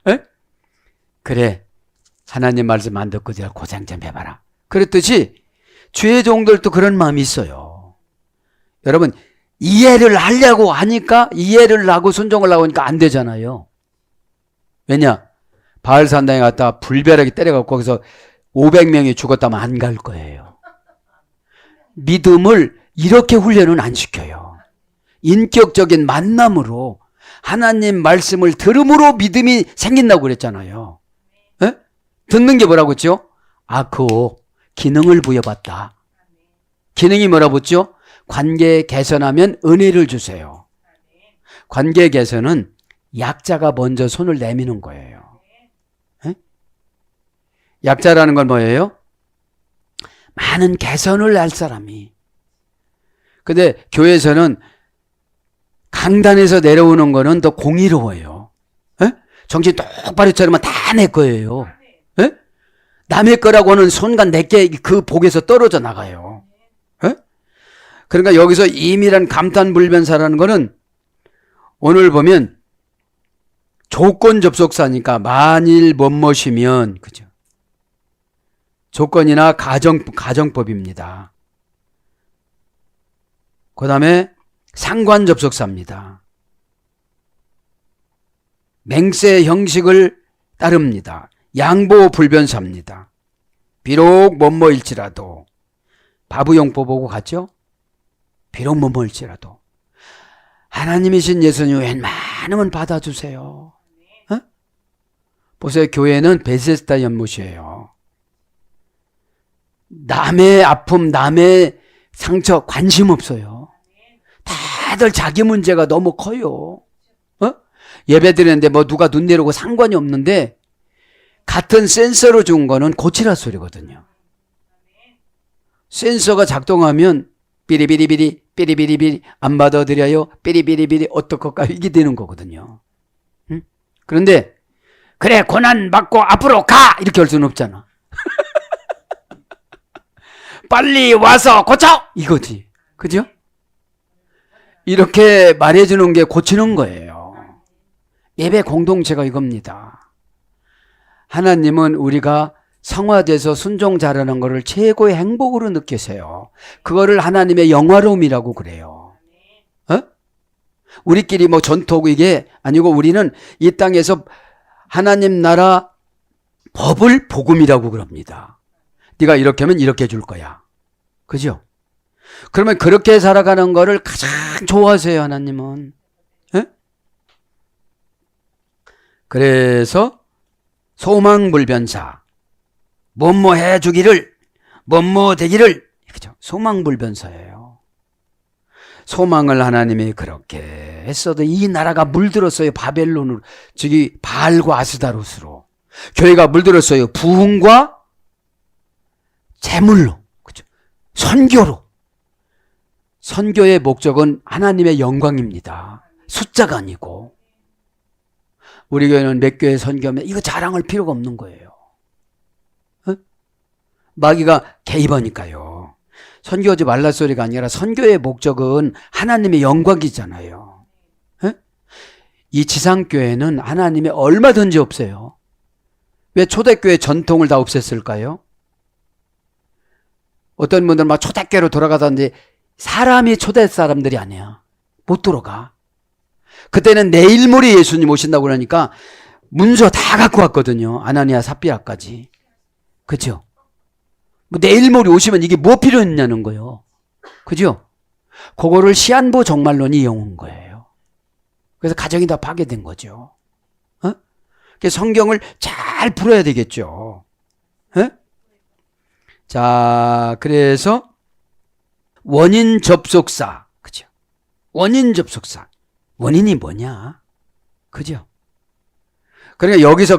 에? 그래 하나님 말씀 안 듣고 내가 고생 좀 해봐라. 그랬듯이 주의 종들도 그런 마음이 있어요. 여러분, 이해를 하려고 하니까 이해를 하고 순종을 하고 하니까 안 되잖아요. 왜냐? 바알산당에 갔다가 불벼락이 때려갖고 거기서 500명이 죽었다면 안 갈 거예요. 믿음을 이렇게 훈련은 안 시켜요. 인격적인 만남으로 하나님 말씀을 들음으로 믿음이 생긴다고 그랬잖아요. 에? 듣는 게 뭐라고 했죠? 아크오, 기능을 부여받다. 기능이 뭐라고 했죠? 관계 개선하면 은혜를 주세요. 관계 개선은 약자가 먼저 손을 내미는 거예요. 에? 약자라는 건 뭐예요? 많은 개선을 할 사람이. 근데 교회에서는 강단에서 내려오는 거는 더 공의로워요. 에? 정신 똑바로 차리면 다 내 거예요. 에? 남의 거라고 하는 순간 내게 그 복에서 떨어져 나가요. 에? 그러니까 여기서 임의란 감탄불변사라는 거는 오늘 보면 조건 접속사니까 만일 뭐뭐시면, 그죠? 조건이나 가정법입니다. 그 다음에 상관 접속사입니다. 맹세 형식을 따릅니다. 양보 불변사입니다. 비록 뭐뭐일지라도. 바부용법 보고 갔죠? 비록 뭐뭐일지라도. 하나님이신 예수님 웬만하면 받아주세요. 어? 보세요. 교회는 베세스다 연못이에요. 남의 아픔, 남의 상처 관심 없어요. 다들 자기 문제가 너무 커요. 어? 예배 드리는데 뭐 누가 눈 내리고 상관이 없는데 같은 센서로 준 거는 고치라 소리거든요. 센서가 작동하면 삐리비리비리 삐리비리비리 안 받아들여요. 삐리비리비리 어떡할까 이게 되는 거거든요. 응? 그런데 그래 고난 받고 앞으로 가 이렇게 할 수는 없잖아. 빨리 와서 고쳐 이거지. 그죠? 이렇게 말해주는 게 고치는 거예요. 예배 공동체가 이겁니다. 하나님은 우리가 성화돼서 순종 잘하는 것을 최고의 행복으로 느끼세요. 그거를 하나님의 영화로움이라고 그래요. 어? 우리끼리 뭐 전토고 이게 아니고 우리는 이 땅에서 하나님 나라 법을 복음이라고 그럽니다. 네가 이렇게 하면 이렇게 해줄 거야. 그죠? 그러면 그렇게 살아가는 거를 가장 좋아하세요, 하나님은. 에? 그래서 소망불변사. 뭐뭐 해주기를, 뭐뭐 되기를. 그죠? 소망불변사예요. 소망을 하나님이 그렇게 했어도 이 나라가 물들었어요. 바벨론으로. 저기 바알과 아스다롯으로. 교회가 물들었어요. 부흥과 재물로. 그죠? 선교로. 선교의 목적은 하나님의 영광입니다. 숫자가 아니고. 우리 교회는 몇 교회 선교하면 이거 자랑할 필요가 없는 거예요. 어? 마귀가 개입하니까요. 선교하지 말라 소리가 아니라 선교의 목적은 하나님의 영광이잖아요. 어? 이 지상교회는 하나님의 얼마든지 없어요. 왜 초대교회 전통을 다 없앴을까요? 어떤 분들은 막 초대교회로 돌아가다는데 사람이 초대 사람들이 아니야. 못 들어가. 그때는 내일모레 예수님 오신다고 그러니까 문서 다 갖고 왔거든요. 아나니아 삽비라까지. 그죠? 뭐 내일모레 오시면 이게 뭐 필요했냐는 거예요. 그죠? 그거를 시한부 종말론이 이용한 거예요. 그래서 가정이 다 파괴된 거죠. 어? 그래서 성경을 잘 풀어야 되겠죠. 어? 자, 그래서 원인 접속사. 그죠? 원인 접속사. 원인이 뭐냐? 그죠? 그러니까 여기서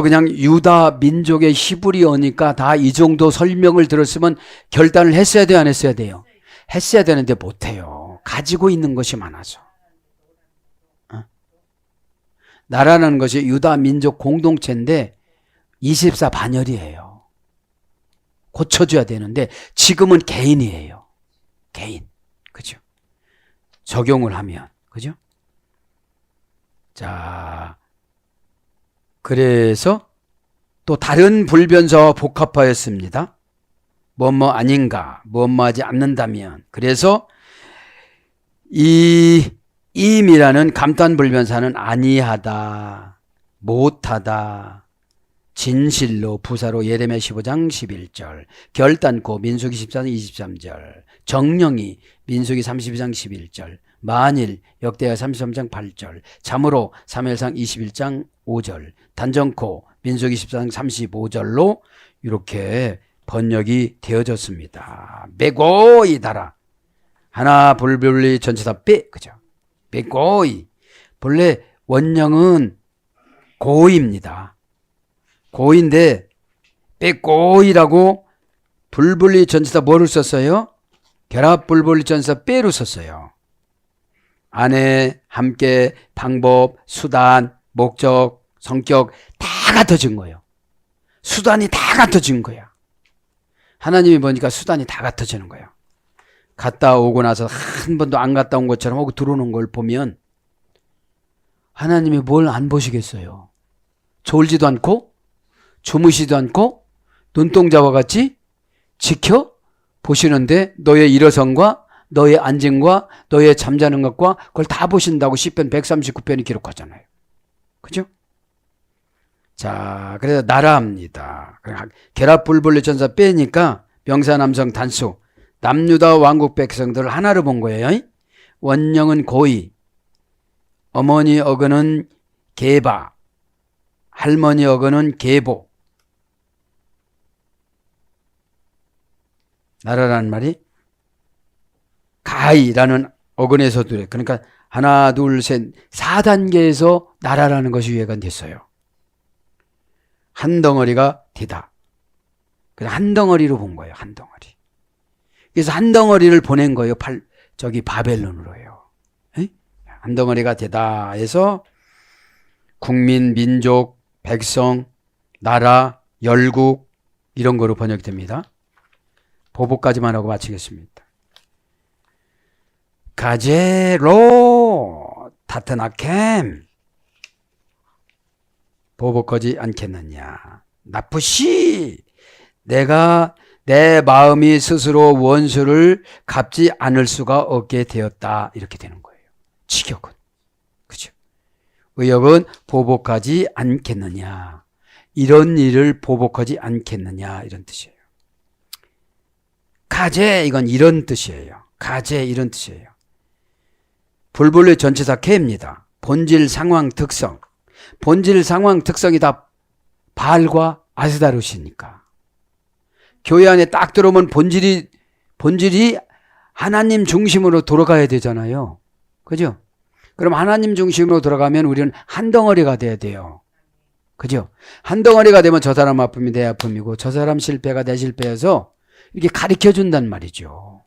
그냥 유다 민족의 히브리어니까 다 이 정도 설명을 들었으면 결단을 했어야 돼요, 안 했어야 돼요? 했어야 되는데 못해요. 가지고 있는 것이 많아서. 어? 나라는 것이 유다 민족 공동체인데 24 반열이에요. 고쳐줘야 되는데 지금은 개인이에요. 개인. 그죠? 적용을 하면. 그죠? 자, 그래서 또 다른 불변사와 복합하였습니다. 뭐뭐 아닌가, 뭐뭐 하지 않는다면. 그래서 이 임이라는 감탄 불변사는 아니하다, 못하다, 진실로, 부사로 예레미야 15장 11절, 결단코 민수기 14장 23절, 정령이 민수기 32장 11절, 만일 역대하 33장 8절, 참으로 사무엘상 21장 5절, 단정코 민수기 14장 35절로 이렇게 번역이 되어졌습니다. 메고이다라. 하나 불불리 전치사 빼, 그죠? 메고이. 본래 원형은 고입니다. 고인데 빼고이라고 불불리 전치사 뭐를 썼어요? 결합 불불리 전치사 빼로 썼어요. 안에 함께 방법, 수단, 목적, 성격 다 같아진 거예요. 수단이 다 같아진 거야. 하나님이 보니까 수단이 다 같아지는 거예요. 갔다 오고 나서 한 번도 안 갔다 온 것처럼 하고 들어오는 걸 보면 하나님이 뭘 안 보시겠어요? 졸지도 않고 주무시지도 않고 눈동자와 같이 지켜 보시는데 너의 일어선과 너의 앉음과 너의 잠자는 것과 그걸 다 보신다고 시편 139편이 기록하잖아요. 그죠? 자, 그래서 나라합니다. 결합 불불리 전사 빼니까 명사 남성 단수, 남유다 왕국 백성들을 하나로 본 거예요. 원령은 고이, 어머니 어근은 게바, 할머니 어근은 게보. 나라라는 말이 가이라는 어근에서도 그래. 그러니까 하나, 둘, 셋, 4단계에서 나라라는 것이 유예가 됐어요. 한 덩어리가 되다. 그래서 한 덩어리로 본 거예요. 한 덩어리. 그래서 한 덩어리를 보낸 거예요. 바벨론으로요. 에? 한 덩어리가 되다 해서 국민, 민족, 백성, 나라, 열국 이런 거로 번역이 됩니다. 보복까지만 하고 마치겠습니다. 가제로 타트나켐 보복하지 않겠느냐. 나쁘시 내가 내 마음이 스스로 원수를 갚지 않을 수가 없게 되었다. 이렇게 되는 거예요. 직역은. 그죠? 의역은 보복하지 않겠느냐. 이런 일을 보복하지 않겠느냐. 이런 뜻이에요. 가제 이건 이런 뜻이에요. 가제 이런 뜻이에요. 불불리 전치사 케입니다. 본질, 상황, 특성. 본질, 상황, 특성이 다 바알과 아스다롯이니까. 교회 안에 딱 들어오면 본질이 하나님 중심으로 돌아가야 되잖아요. 그죠? 그럼 하나님 중심으로 돌아가면 우리는 한 덩어리가 돼야 돼요. 그죠? 한 덩어리가 되면 저 사람 아픔이 내 아픔이고 저 사람 실패가 내 실패여서 이렇게 가르쳐 준단 말이죠.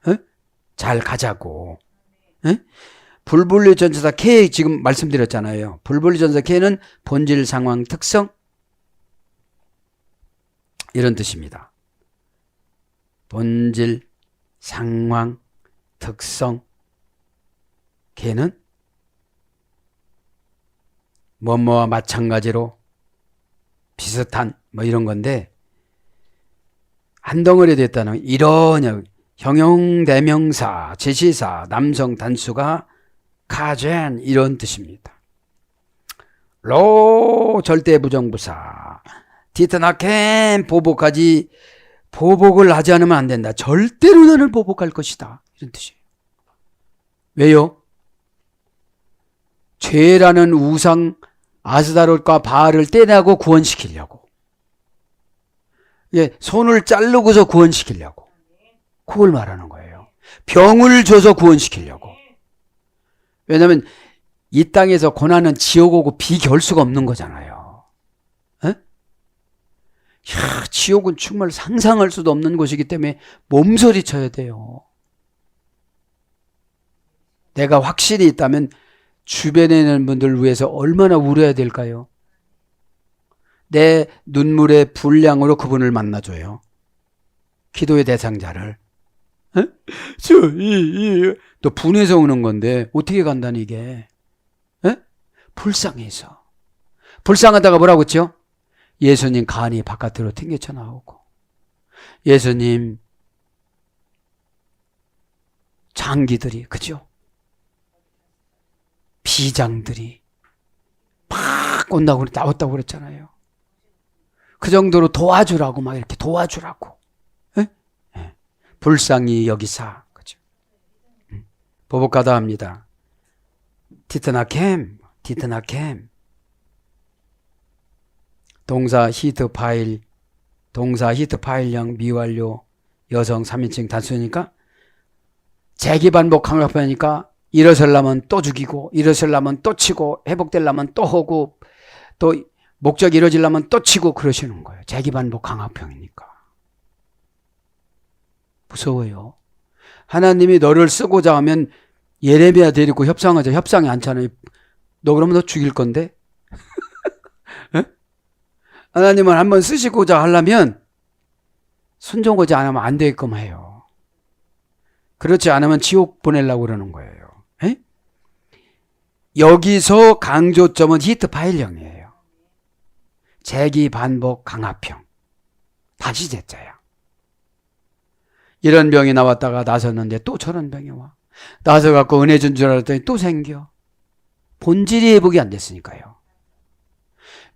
에? 잘 가자고. 에? 불분리 전치사 K 지금 말씀드렸잖아요. 불분리 전치사 K는 본질, 상황, 특성 이런 뜻입니다. 본질, 상황, 특성 K는 뭐뭐와 마찬가지로 비슷한 뭐 이런 건데 한 덩어리 됐다는 이런 형용대명사, 제시사, 남성 단수가 카젠 이런 뜻입니다. 로 절대 부정부사 티트나켄 보복을 하지 않으면 안 된다. 절대로 너를 보복할 것이다. 이런 뜻이에요. 왜요? 죄라는 우상 아스다롯과 바알을 떼내고 구원시키려고. 예, 손을 자르고서 구원시키려고. 그걸 말하는 거예요. 병을 줘서 구원시키려고. 왜냐하면 이 땅에서 고난은 지옥 오고 비겨올 수가 없는 거잖아요. 에? 지옥은 정말 상상할 수도 없는 곳이기 때문에 몸서리 쳐야 돼요. 내가 확실히 있다면 주변에 있는 분들을 위해서 얼마나 울어야 될까요? 내 눈물의 분량으로 그분을 만나줘요. 기도의 대상자를. 너 분해서 오는 건데 어떻게 간다니 이게? 에? 불쌍해서. 불쌍하다가 뭐라고 했죠? 예수님 간이 바깥으로 튕겨져 나오고, 예수님 장기들이, 그죠? 비장들이 팍 온다고 나왔다고 그랬잖아요. 그 정도로 도와주라고, 막 이렇게 도와주라고. 예? 예. 불쌍히 여기사. 그죠? 보복하다 합니다. 디트나캠. 동사 히트 파일형 미완료 여성 3인칭 단수니까 재기반복 강압하니까 일어서려면 또 죽이고, 일어서려면 또 치고, 회복되려면 또 하고, 또 목적이 이루어지려면 또 치고 그러시는 거예요. 재기반복 강압형이니까. 무서워요. 하나님이 너를 쓰고자 하면 예레미야 데리고 협상하자. 협상이 않잖아요. 너 그러면 너 죽일 건데? 하나님은 한번 쓰시고자 하려면 순종하지 않으면 안 되게끔 해요. 그렇지 않으면 지옥 보내려고 그러는 거예요. 에? 여기서 강조점은 히트 파일형이에요. 재기 반복 강압형. 다시 제자야. 이런 병이 나왔다가 나섰는데 또 저런 병이 와. 나서갖고 은혜 준 줄 알았더니 또 생겨. 본질이 회복이 안 됐으니까요.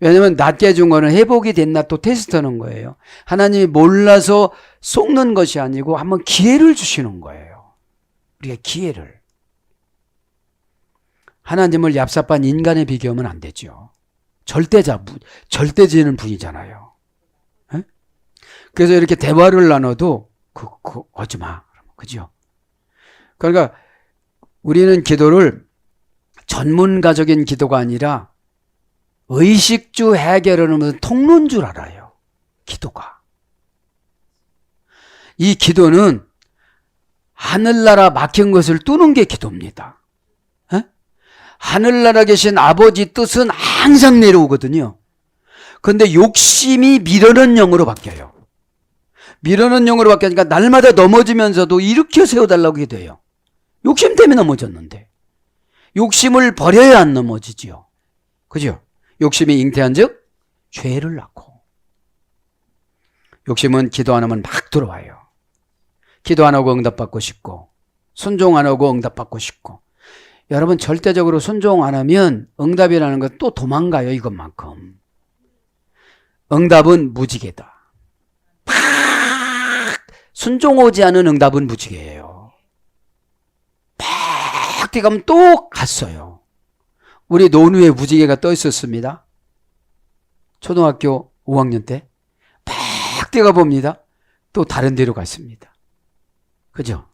왜냐면 낮게 준 거는 회복이 됐나 또 테스트하는 거예요. 하나님이 몰라서 속는 것이 아니고 한번 기회를 주시는 거예요. 우리가 기회를. 하나님을 얍삽한 인간에 비교하면 안 되죠. 절대지는 분이잖아요. 에? 그래서 이렇게 대화를 나눠도 하지 마. 그죠? 그러니까 우리는 기도를 전문가적인 기도가 아니라 의식주 해결하는 통로인 줄 알아요. 기도가. 이 기도는 하늘나라 막힌 것을 뚫는 게 기도입니다. 에? 하늘나라 계신 아버지 뜻은 항상 내려오거든요. 그런데 욕심이 밀어넣은 영으로 바뀌어요. 밀어넣은 영으로 바뀌니까 날마다 넘어지면서도 일으켜 세워달라고 기도해요. 욕심 때문에 넘어졌는데. 욕심을 버려야 안 넘어지지요. 그죠? 욕심이 잉태한 즉 죄를 낳고. 욕심은 기도 안 하면 막 들어와요. 기도 안 하고 응답받고 싶고, 순종 안 하고 응답받고 싶고. 여러분 절대적으로 순종 안 하면 응답이라는 건 또 도망가요. 이것만큼. 응답은 무지개다. 팍! 순종하지 않은 응답은 무지개예요. 팍 뛰가면 또 갔어요. 우리 노누에 무지개가 떠 있었습니다. 초등학교 5학년 때 팍 뛰가 봅니다. 또 다른 데로 갔습니다. 그죠?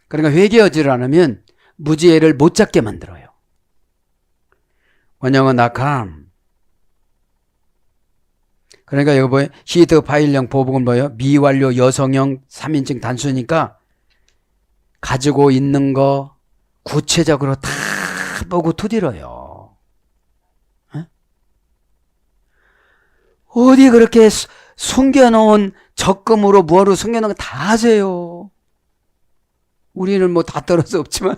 그러니까 회개하지를 않으면 무지개를 못 잡게 만들어요. 원형은 낙함. 그러니까 여기 보여 히트 파일형 보복은 뭐예요? 미완료 여성형 3인칭 단수니까 가지고 있는 거 구체적으로 다 보고 두드려요. 에? 어디 그렇게 숨겨놓은 적금으로 뭐하러 숨겨놓은 거 다 하세요. 우리는 뭐 다 떨어져 없지만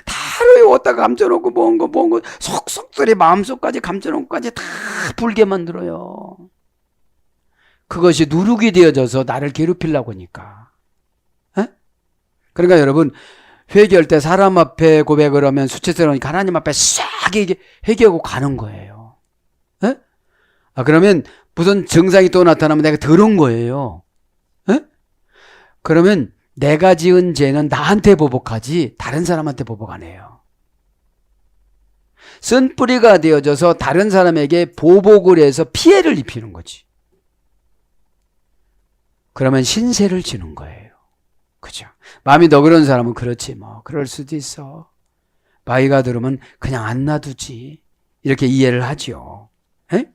다로 어디다 감춰놓고 뭔 거 속속들이 마음속까지 감춰놓고까지 다 불게 만들어요. 그것이 누룩이 되어져서 나를 괴롭히려고 하니까. 에? 그러니까 여러분 회개할 때 사람 앞에 고백을 하면 수치스러우니까 하나님 앞에 싹 회개하고 가는 거예요. 에? 그러면 무슨 증상이 또 나타나면 내가 더러운 거예요. 에? 그러면 내가 지은 죄는 나한테 보복하지 다른 사람한테 보복 안 해요. 쓴뿌리가 되어져서 다른 사람에게 보복을 해서 피해를 입히는 거지. 그러면 신세를 지는 거예요. 그죠? 마음이 너그러운 사람은 그렇지 뭐 그럴 수도 있어. 마이가 들으면 그냥 안 놔두지. 이렇게 이해를 하죠. 에?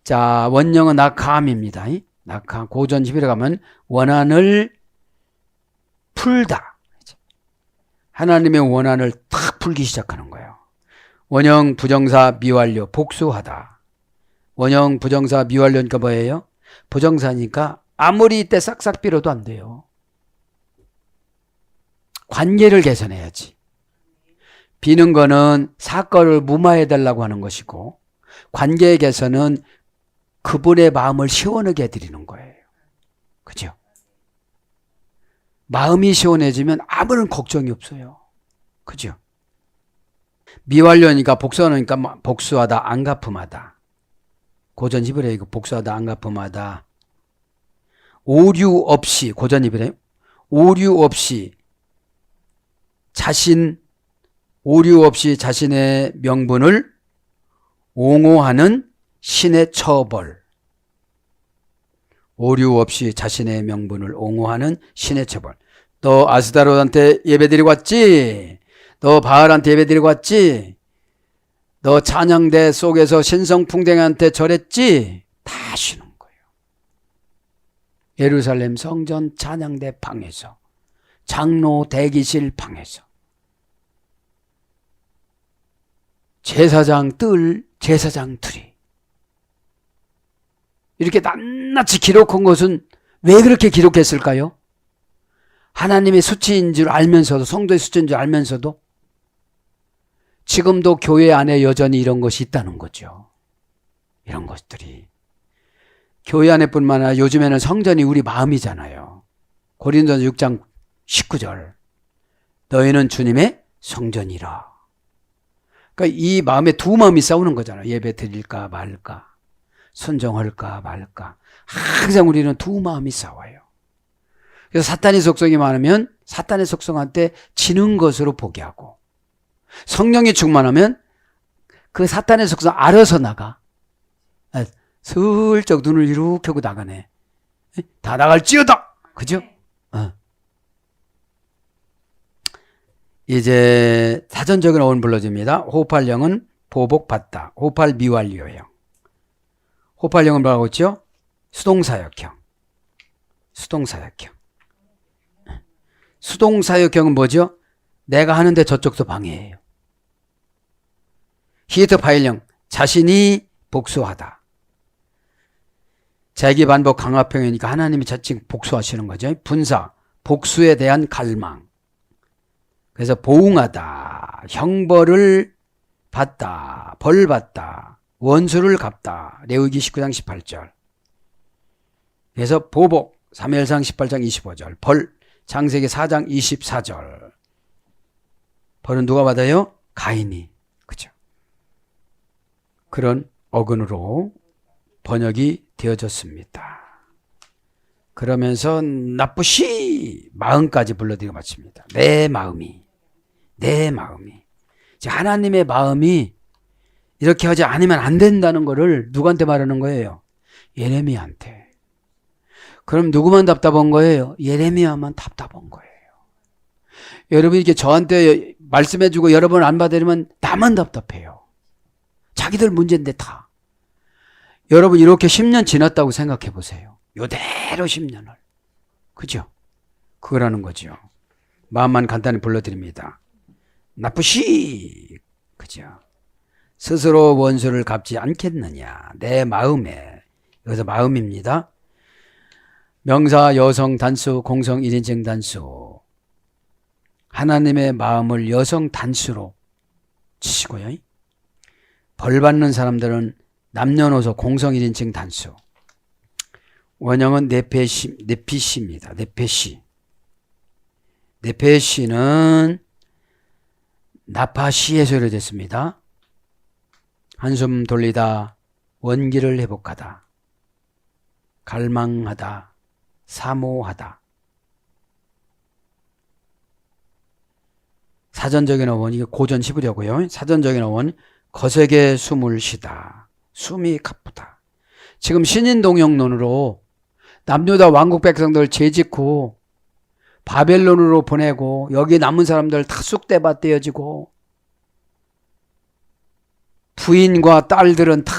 자, 원형은 낙함입니다. 낙함. 고전 11에 가면 원한을 풀다. 하나님의 원한을 탁 풀기 시작하는 거예요. 원형 부정사 미완료 복수하다. 원형 부정사 미완료니까 뭐예요? 부정사니까 아무리 이때 싹싹 빌어도 안 돼요. 관계를 개선해야지. 비는 거는 사건을 무마해달라고 하는 것이고 관계에 개선은 그분의 마음을 시원하게 해드리는 거예요. 그죠? 마음이 시원해지면 아무런 걱정이 없어요. 그죠? 미완료니까 복수하니까 복수하다, 안갚음하다. 고전 히브리어 이거 복수하다, 안갚음하다. 오류 없이, 고전 히브리어 오류 없이 자신의 명분을 옹호하는 신의 처벌. 오류 없이 자신의 명분을 옹호하는 신의 처벌. 너 아스다롯한테 예배드리고 왔지? 너 바알한테 예배드리고 왔지? 너 찬양대 속에서 신성풍뎅이한테 절했지? 다 하시는 거예요. 예루살렘 성전 찬양대 방에서, 장로 대기실 방에서, 제사장 들이 이렇게 낱낱이 기록한 것은 왜 그렇게 기록했을까요? 하나님의 수치인 줄 알면서도, 성도의 수치인 줄 알면서도 지금도 교회 안에 여전히 이런 것이 있다는 거죠. 이런 것들이 교회 안에뿐만 아니라 요즘에는 성전이 우리 마음이잖아요. 고린도전서 6장 19절 너희는 주님의 성전이라. 그러니까 이 마음에 두 마음이 싸우는 거잖아요. 예배 드릴까 말까, 순종할까 말까. 항상 우리는 두 마음이 싸워요. 그래서 사탄의 속성이 많으면 사탄의 속성한테 지는 것으로 포기하고, 성령이 충만하면 그 사탄의 속성 알아서 나가. 슬쩍 눈을 이렇게 하고 나가네. 다 나갈지어다. 그죠? 이제 사전적인 어원 불러줍니다. 호흡할 영은 보복받다. 호흡할 미완료형. 호흡할 영은 뭐라고 했죠? 수동사역형. 수동사역형은 뭐죠? 내가 하는데 저쪽도 방해해요. 히에트파일형, 자신이 복수하다. 자기 반복 강압형이니까 하나님이 자칭 복수하시는 거죠. 분사, 복수에 대한 갈망. 그래서 보응하다, 형벌을 받다, 벌 받다, 원수를 갚다. 레위기 19장 18절. 그래서 보복, 사무엘상 18장 25절. 벌, 창세기 4장 24절. 벌은 누가 받아요? 가인이. 그죠? 그런 어근으로 번역이 되어졌습니다. 그러면서 나쁘시 마음까지 불러드리고 마칩니다. 내 마음이. 하나님의 마음이 이렇게 하지 않으면 안 된다는 것을 누구한테 말하는 거예요? 예레미야한테. 그럼 누구만 답답한 거예요? 예레미야만 답답한 거예요. 여러분 이렇게 저한테 말씀해주고 여러분 안 받으려면 나만 답답해요. 자기들 문제인데 다. 여러분 이렇게 10년 지났다고 생각해 보세요. 요대로 10년을. 그죠? 그거라는 거죠. 마음만 간단히 불러드립니다. 나쁘시. 그죠? 스스로 원수를 갚지 않겠느냐. 내 마음에. 여기서 마음입니다. 명사 여성 단수, 공성 1인칭 단수. 하나님의 마음을 여성 단수로 치시고요. 벌 받는 사람들은 남녀노소 공성 1인칭 단수. 원형은 네피시입니다. 네페시는 나파시에서 유래됐습니다. 한숨 돌리다, 원기를 회복하다, 갈망하다, 사모하다. 사전적인 어원, 이게 고전 히브리어고요. 사전적인 어원, 거세게 숨을 쉬다, 숨이 가쁘다. 지금 신인동역론으로 남유다 왕국 백성들 재짓고 바벨론으로 보내고 여기 남은 사람들 다 쑥대밭 떼어지고 부인과 딸들은 다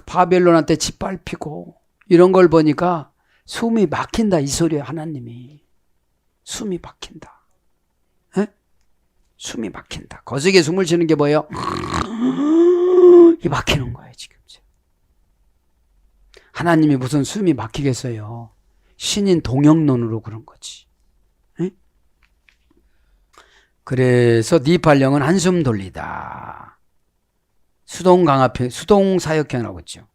바벨론한테 짓밟히고 이런 걸 보니까 숨이 막힌다 이 소리예요. 하나님이 숨이 막힌다. 에? 숨이 막힌다. 거세게 숨을 쉬는 게 뭐예요? 이 막히는 거예요 지금. 하나님이 무슨 숨이 막히겠어요. 신인 동역론으로 그런 거지. 에? 그래서 니팔령은 한숨 돌리다. 수동강압형, 수동사역형이라고 했죠.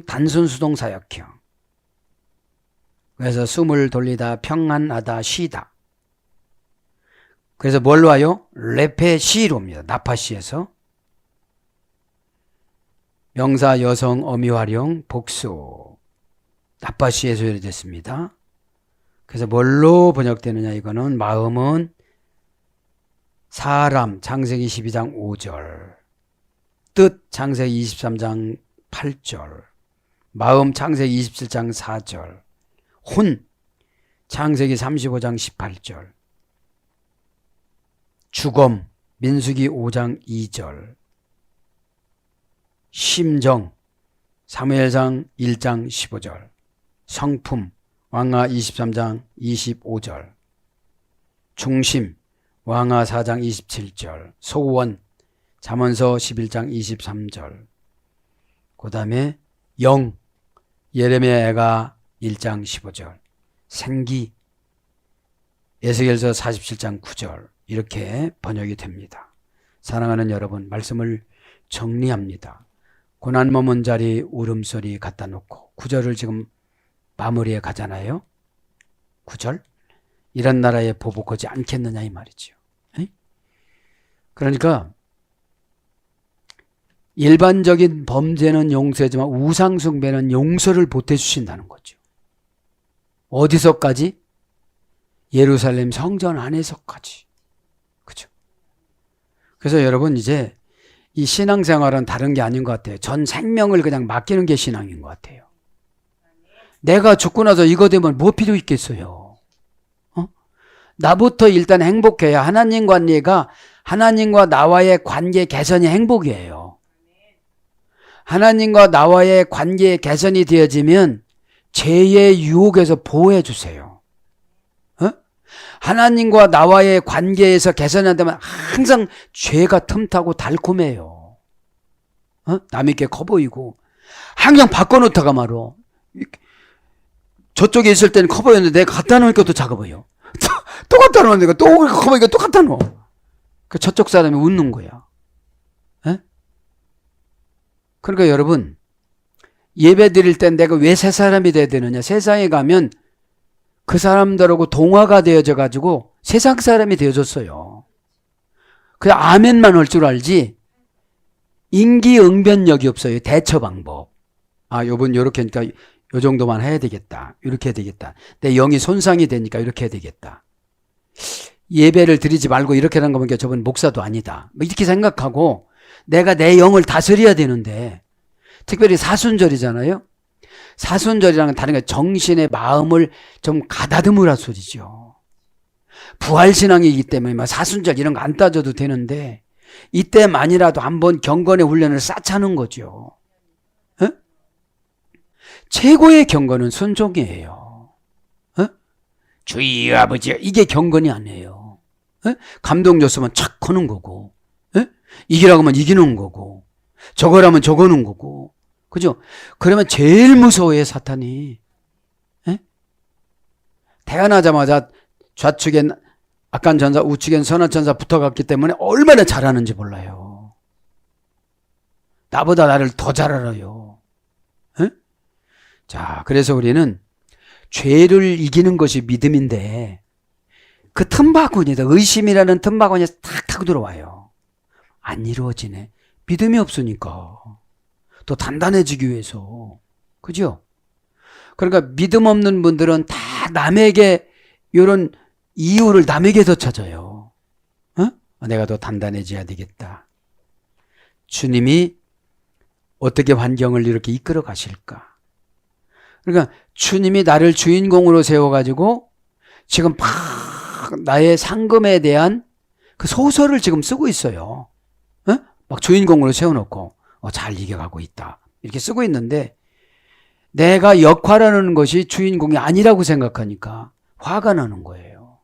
단순 수동사역형. 그래서 숨을 돌리다, 평안하다, 쉬다. 그래서 뭘로 와요? 레페시로 옵니다. 나파시에서. 명사, 여성, 어미, 활용, 복수. 나파시에서 요리됐습니다. 그래서 뭘로 번역되느냐, 이거는 마음은 사람, 창세기 12장 5절. 뜻, 창세기 23장 8절. 마음, 창세기 27장 4절. 혼, 창세기 35장 18절. 주검, 민수기 5장 2절. 심정, 사무엘상 1장 15절. 성품, 왕하 23장 25절. 중심, 왕하 4장 27절. 소원, 잠언서 11장 23절. 그 다음에 영, 예레미야가 1장 15절. 생기, 에스겔서 47장 9절. 이렇게 번역이 됩니다. 사랑하는 여러분, 말씀을 정리합니다. 고난 머문 자리 울음소리 갖다 놓고 9절을 지금 마무리에 가잖아요. 9절. 이런 나라에 보복하지 않겠느냐 이 말이죠. 그러니까 일반적인 범죄는 용서하지만 우상숭배는 용서를 보태주신다는 거죠. 어디서까지? 예루살렘 성전 안에서까지. 그죠? 그래서 여러분 이제 이 신앙생활은 다른 게 아닌 것 같아요. 전 생명을 그냥 맡기는 게 신앙인 것 같아요. 내가 죽고 나서 이거 되면 뭐 필요 있겠어요? 나부터 일단 행복해야 하나님과 나와의 관계 개선이 행복이에요. 하나님과 나와의 관계 개선이 되어지면 죄의 유혹에서 보호해 주세요. 하나님과 나와의 관계에서 개선이 안 되면 항상 죄가 틈타고 달콤해요. 남에게 커 보이고 항상 바꿔놓다가 말어. 저쪽에 있을 때는 커 보였는데 내가 갖다 놓으니까 또 작아 보여. 또 갖다 놓으니까 또 커 보이니까 또 갖다 놓어. 저쪽 사람이 웃는 거야. 그러니까 여러분, 예배 드릴 땐 내가 왜 새 사람이 돼야 되느냐? 세상에 가면 그 사람들하고 동화가 되어져 가지고 세상 사람이 되어졌어요. 그냥 아멘만 할 줄 알지 인기응변력이 없어요. 대처 방법. 요번 요렇게 하니까 요 정도만 해야 되겠다. 이렇게 해야 되겠다. 내 영이 손상이 되니까 이렇게 해야 되겠다. 예배를 드리지 말고 이렇게 하는 거 보니까 저분 목사도 아니다. 이렇게 생각하고 내가 내 영을 다스려야 되는데, 특별히 사순절이잖아요. 사순절이랑은 다른 게 정신의 마음을 좀 가다듬으라 소리죠. 부활신앙이기 때문에 사순절 이런 거 안 따져도 되는데 이때만이라도 한번 경건의 훈련을 쌓자는 거죠. 최고의 경건은 순종이에요. 주여 아버지, 이게 경건이 아니에요. 감동 줬으면 착 하는 거고, 이기라고 하면 이기는 거고, 저거라면 저거는 거고, 그죠? 그러면 제일 무서워해 사탄이. 태어나자마자 좌측엔 악한 전사, 우측엔 선한 전사 붙어갔기 때문에 얼마나 잘하는지 몰라요. 나보다 나를 더 잘 알아요. 자, 그래서 우리는 죄를 이기는 것이 믿음인데 그 틈바구니다. 의심이라는 틈바구니에 탁 타고 들어와요. 안 이루어지네. 믿음이 없으니까. 더 단단해지기 위해서. 그죠? 그러니까 믿음 없는 분들은 다 남에게 이런 이유를 남에게서 찾아요. 내가 더 단단해져야 되겠다. 주님이 어떻게 환경을 이렇게 이끌어 가실까? 그러니까 주님이 나를 주인공으로 세워가지고 지금 막 나의 상금에 대한 그 소설을 지금 쓰고 있어요. 막 주인공으로 세워놓고 잘 이겨가고 있다. 이렇게 쓰고 있는데 내가 역할하는 것이 주인공이 아니라고 생각하니까 화가 나는 거예요.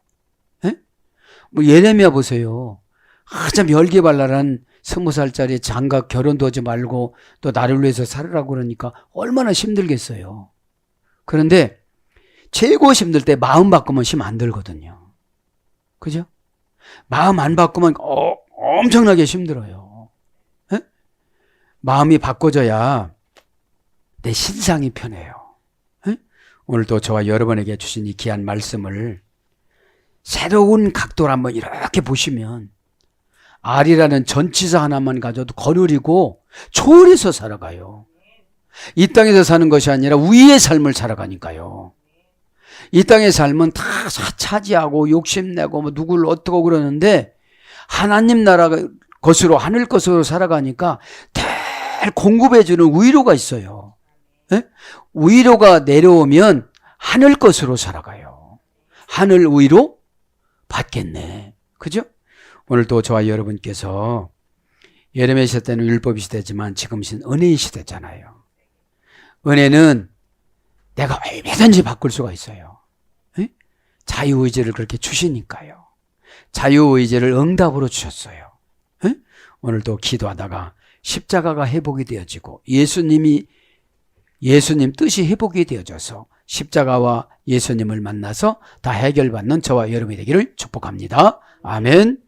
뭐 예레미야 보세요. 참 열기발랄한 20살짜리 장가 결혼도 하지 말고 또 나를 위해서 살으라고 그러니까 얼마나 힘들겠어요. 그런데 최고 힘들 때 마음 바꾸면 힘 안 들거든요. 그죠? 마음 안 바꾸면 엄청나게 힘들어요. 마음이 바꿔져야 내 신상이 편해요. 에? 오늘도 저와 여러분에게 주신 이 귀한 말씀을 새로운 각도로 한번 이렇게 보시면 알이라는 전치사 하나만 가져도 거느리고 초월해서 살아가요. 이 땅에서 사는 것이 아니라 위의 삶을 살아가니까요. 이 땅의 삶은 다 차지하고 욕심내고 뭐 누구를 어떻고 그러는데 하나님 나라 것으로 하늘 것으로 살아가니까 늘 공급해주는 위로가 있어요. 예? 위로가 내려오면 하늘 것으로 살아가요. 하늘 위로 받겠네. 그죠? 오늘도 저와 여러분께서 예레미야 시대 때는 율법의 시대지만 지금 은혜의 시대잖아요. 은혜는 내가 얼마든지 바꿀 수가 있어요. 에? 자유의지를 그렇게 주시니까요. 자유의지를 응답으로 주셨어요. 에? 오늘도 기도하다가 십자가가 회복이 되어지고 예수님 뜻이 회복이 되어져서 십자가와 예수님을 만나서 다 해결받는 저와 여러분이 되기를 축복합니다. 아멘.